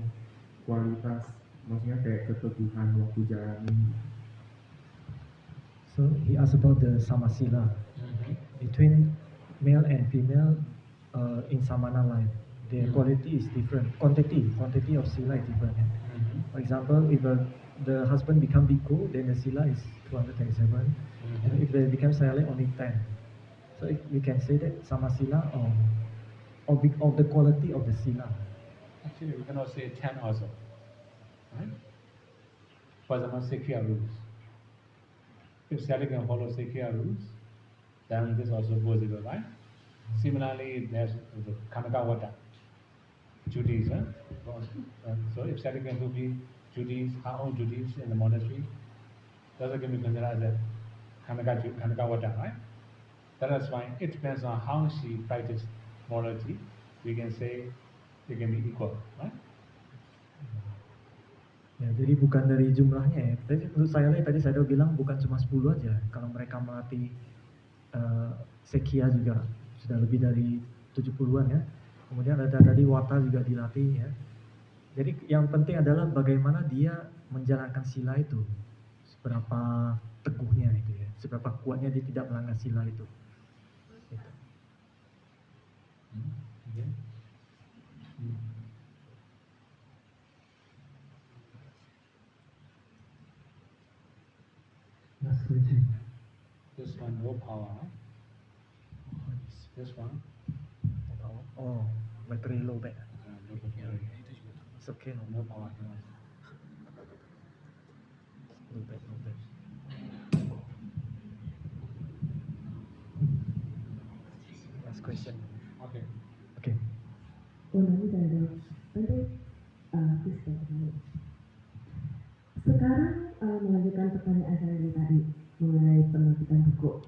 kualitas, maksudnya kayak keteguhan waktu jalani. So he asked about the samasila between male and female in samana life. The quality is different. Quantity of sila is different. For example, if a the husband become bhikkhu, then the sila is 237. And if they become silent, only 10. So we can say that samasila of the quality of the sila. Actually, we cannot say 10 also. Right? For example, Sikya rules. If Sally can follow Sikya rules, then this also possible, right? Similarly, there's the Kanakavata, duties. So if Sally can do the duties, her own duties in the monastery, those can be considered as a Kanakavata, right? That is why it depends on how she practices morality. We can say they can be equal, right? Ya, jadi bukan dari jumlahnya ya. Tapi menurut saya tadi saya udah bilang bukan cuma 10 aja. Kalau mereka melatih Sekya juga sudah lebih dari 70-an ya. Kemudian ada tadi Wata juga dilatih ya. Jadi yang penting adalah bagaimana dia menjalankan sila itu. Seberapa teguhnya itu ya. Seberapa kuatnya dia tidak melanggar sila itu. Gitu. Okay. Last question. This one, no power. This one, Oh, battery low back. no power. It's okay, No power. low back. Last question. Okay. Okay. Nanti saya ada nanti Kristen tadi. Sekarang melanjutkan pertanyaan saya yang tadi mengenai penerbitan buku.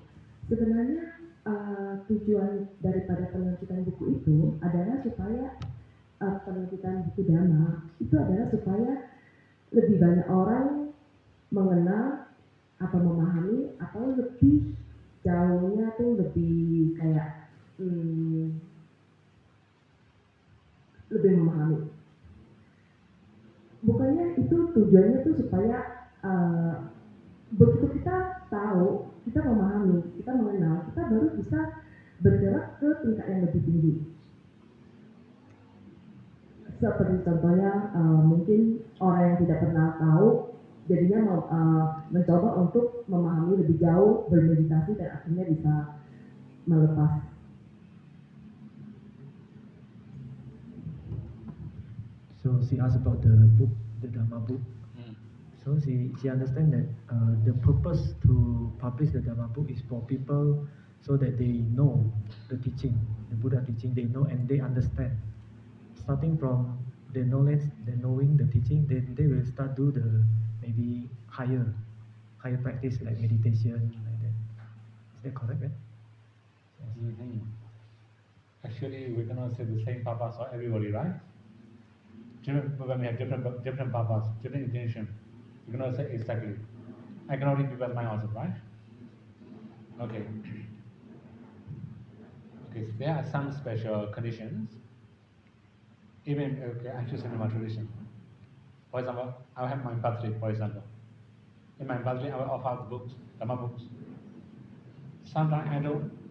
Sebenarnya tujuan daripada penerbitan buku itu adalah supaya penerbitan buku Dhamma itu adalah supaya lebih banyak orang mengenal atau memahami atau lebih jauhnya tuh lebih kayak lebih memahami. Bukannya itu tujuannya tuh supaya begitu kita tahu, kita memahami, kita mengenal, kita baru bisa bergerak ke tingkat yang lebih tinggi. Seperti contohnya mungkin orang yang tidak pernah tahu jadinya mencoba untuk memahami lebih jauh, bermeditasi dan akhirnya bisa melepas. So she asked about the book, the Dhamma book. So she understands that the purpose to publish the Dhamma book is for people so that they know the teaching, the Buddha teaching, they know and they understand. Starting from the knowledge, the knowing, the teaching, then they will start do the maybe higher practice like meditation, like that. Is that correct? Right? Actually, we cannot say the same purpose for everybody, right? When we have different purpose, different intention, you cannot say exactly. I cannot read people's mind also, right? Okay. Okay, so there are some special conditions. Even I choose in my tradition. For example, I will have my birthday, for example. In my birthday, I will offer books, Dhamma books. Sometimes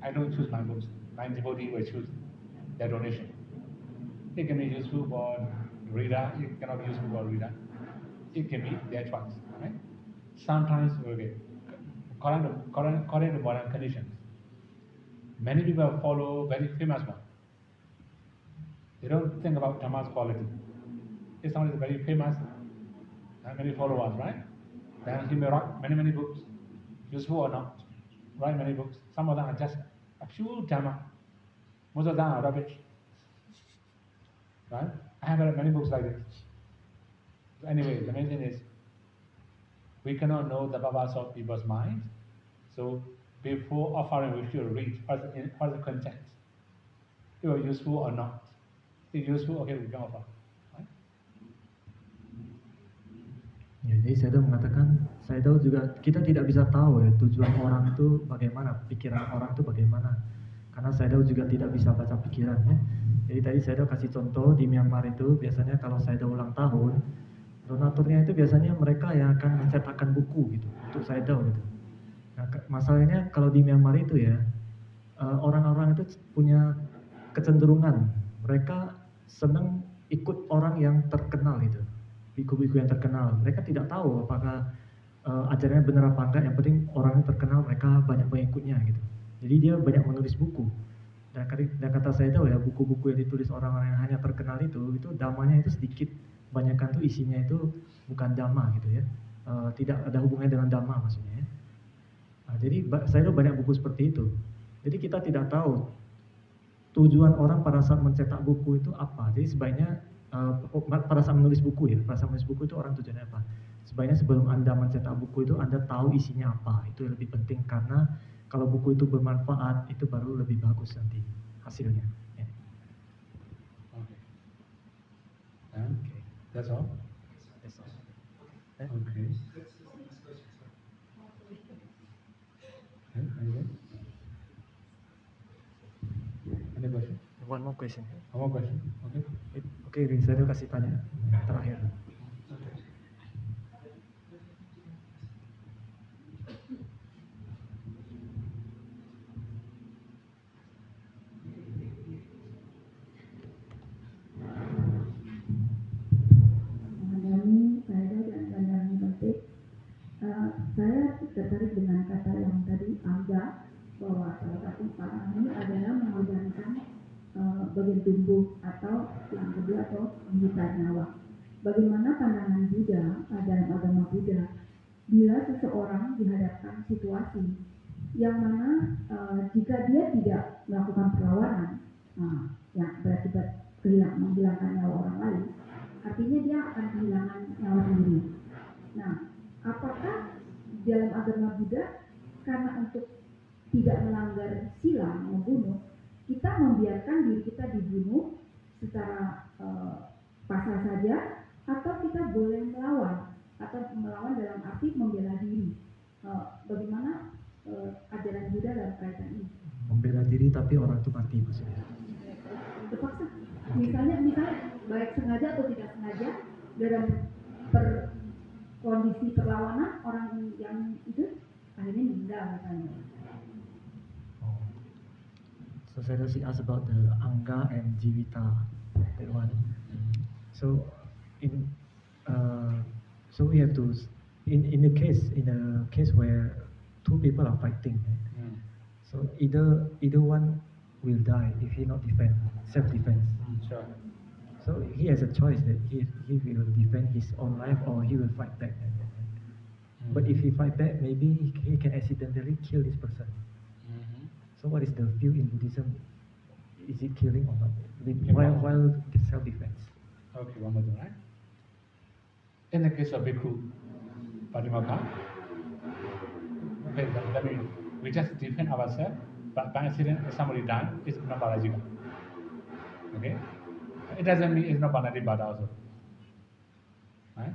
I don't choose my books. My devotee will choose their donation. It can be useful for reader, it cannot be useful for reader. It can be their choice, right? Sometimes, okay, according to modern conditions, many people follow very famous one. They don't think about Dhamma's quality. If someone is very famous, and many followers, right? Then he may write many books, useful or not. Write many books. Some of them are just a few Dhamma. Most of them are rubbish. Right? I have read many books like this. So anyway, the main thing is we cannot know the purpose of people's mind. So before offering, we should read what's the content. If it's useful or not. If useful, okay, we can offer. Right? Ya, jadi saya mengatakan, saya tahu juga kita tidak bisa tahu ya tujuan orang itu bagaimana, pikiran orang itu bagaimana. Karena saya tahu juga tidak bisa baca pikiran ya. Jadi tadi saya kasih contoh di Myanmar itu biasanya kalau saya ulang tahun, donaturnya itu biasanya mereka yang akan mencetakkan buku gitu untuk saya gitu. Nah, masalahnya kalau di Myanmar itu ya orang-orang itu punya kecenderungan mereka senang ikut orang yang terkenal gitu. biku-biku yang terkenal. Mereka tidak tahu apakah ajarannya benar apa enggak. Yang penting orangnya terkenal, mereka banyak pengikutnya gitu. Jadi dia banyak menulis buku. Dan kata saya tahu ya, buku-buku yang ditulis orang-orang yang hanya terkenal itu damanya itu sedikit. Kebanyakan tuh isinya itu bukan dhamma gitu ya. Tidak ada hubungannya dengan dhamma maksudnya ya. Nah, jadi saya tahu banyak buku seperti itu. Jadi kita tidak tahu tujuan orang pada saat mencetak buku itu apa. Jadi sebaiknya pada saat menulis buku ya, pada saat menulis buku itu orang tujuannya apa. Sebaiknya sebelum Anda mencetak buku itu Anda tahu isinya apa. Itu lebih penting karena kalau buku itu bermanfaat itu baru lebih bagus nanti hasilnya. Ya. Okay. And Okay. that's all? That's all. Okay. Anything? Any question? One more question. One more question? Okay. Oke, saya kasih tanya terakhir. Mengenai saya dan pandangan Bapak, saya tertarik dengan kata yang tadi Angga, bahwa salah satu pandangan ini adalah mengorbankan bagian tubuh atau yang kedua atau mengikat nyawa. Bagaimana pandangan Buddha dalam agama Buddha bila seseorang dihadapkan situasi yang mana jika dia tidak melakukan perlawanan yang berakibat menghilangkan nyawa orang lain, artinya dia akan kehilangan nyawa sendiri. Nah, apakah dalam agama Buddha karena untuk tidak melanggar sila membunuh, kita membiarkan diri kita dibunuh secara pasal saja, atau kita boleh melawan dalam arti membela diri? Bagaimana ajaran Buddha dalam kaitan ini? Membela diri tapi orang itu mati maksudnya. Terpaksa. Misalnya baik sengaja atau tidak sengaja dalam kondisi perlawanan orang yang itu akhirnya meninggal misalnya. So saya ask about the Angga and Jivita, that one. So so we have to in a case where two people are fighting, right? So either one will die if he not defend, self-defense. Sure. So he has a choice that he will defend his own life or he will fight back. But if he fight back, maybe he can accidentally kill this person. So what is the view in Buddhism? Is it killing or not? While self-defense. Okay, one more thing, right? In the case of Bhikkhu Patimokkha, okay, that means we just defend ourselves, but by accident somebody died, it's not parajika. Okay? It doesn't mean it's not Panatipata also. Right?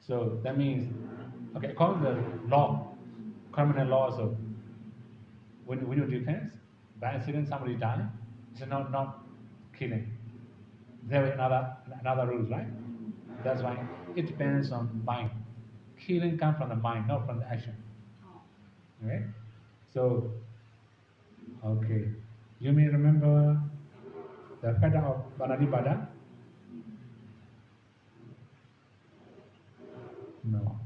So that means, okay, according to the law, criminal law also, when you defend, by accident somebody died, it's not killing. There is another rules, right? That's why it depends on mind. Killing comes from the mind, not from the action. Okay? So, okay. You may remember the factor of Panatipata? No.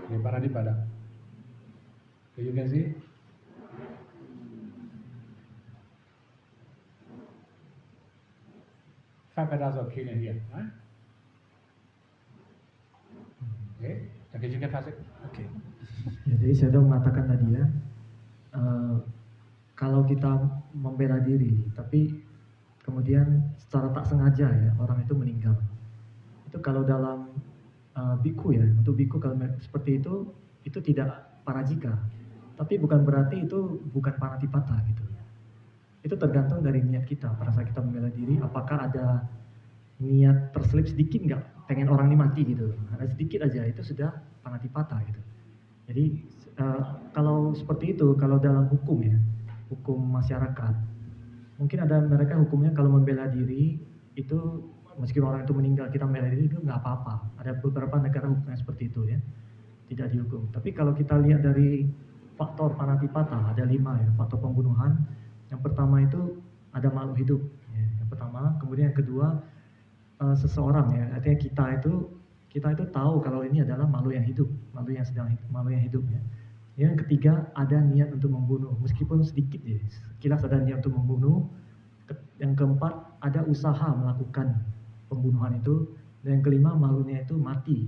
Okay, Panatipata. Okay, you can see? Five factors of killing here, right? Okay, you can pass it. Oke. Ya, jadi saya sudah mengatakan tadi ya, kalau kita membela diri, tapi kemudian secara tak sengaja ya orang itu meninggal. Itu kalau dalam biku ya, untuk biku kalau seperti itu tidak parajika. Tapi bukan berarti itu bukan panatipata gitu. Itu tergantung dari niat kita pada saat kita membela diri. Apakah ada niat terselip sedikit nggak pengen orang ini mati gitu? Ada sedikit aja itu sudah panatipata gitu. Jadi kalau seperti itu, kalau dalam hukum ya, hukum masyarakat, mungkin ada mereka hukumnya kalau membela diri itu meskipun orang itu meninggal kita membela diri itu nggak apa-apa. Ada beberapa negara hukumnya seperti itu ya, tidak dihukum. Tapi kalau kita lihat dari faktor panatipata ada 5 ya, faktor pembunuhan. Yang pertama itu ada makhluk hidup, ya, yang pertama. Kemudian yang kedua seseorang ya, artinya kita itu tahu kalau ini adalah makhluk yang hidup, makhluk yang hidup ya. Yang ketiga, ada niat untuk membunuh, meskipun sedikit ya, sekilas ada niat untuk membunuh. Yang keempat, ada usaha melakukan pembunuhan itu. Dan yang kelima, makhluknya itu mati.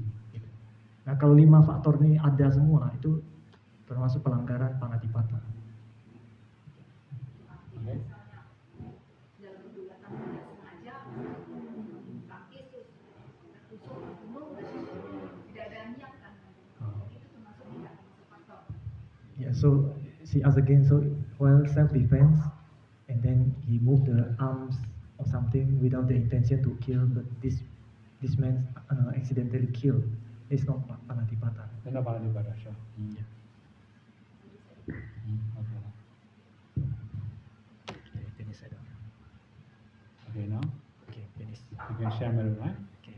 Nah, kalau 5 faktor ini ada semua, itu termasuk pelanggaran panatipata. Okay. Dalam perbuatan tidak sengaja kaki tusuk bunuh tidak ada niat kan, itu termasuk tidak termasuk faktor. Yeah, so she asked again, so while self-defense, and then he moved the arms or something without the intention to kill, but this man accidentally killed. It's not panatipata. It's not panatipata, sure. Yeah. Okay. Okay, finish it. Okay, now Okay, finish. you can share mirror, right? Okay.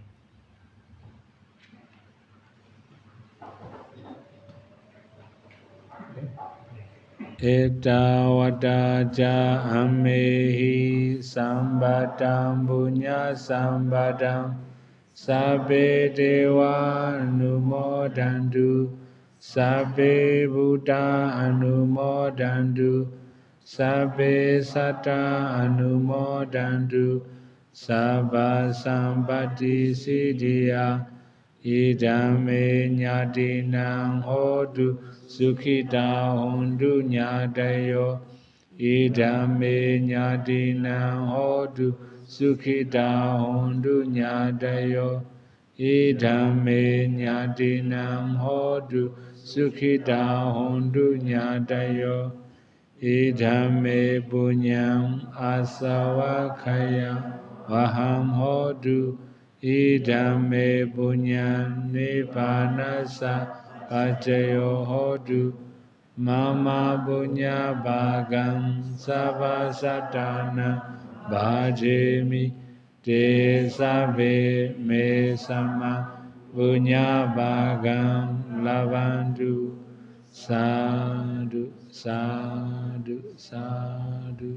Etawadaja amehi sambadam punya sambadam sabbe dewa anumodantu sabbe buddha anumodantu sabbe satta anumodantu sabba sampatti siddhya idame nyatinang hotu Sukhita hondu nyadayo idame nyatinang hotu Sukhita hondu nyadayo idame nyatinang hotu Sukhita hondu nyadayo idame punyam asawakaya waham hotu idame punyam nippanasa Pacayo hodu mama punya bagam sabasatana bhajemi te sabe me sama punya bagam lavandu sadu sadu sadu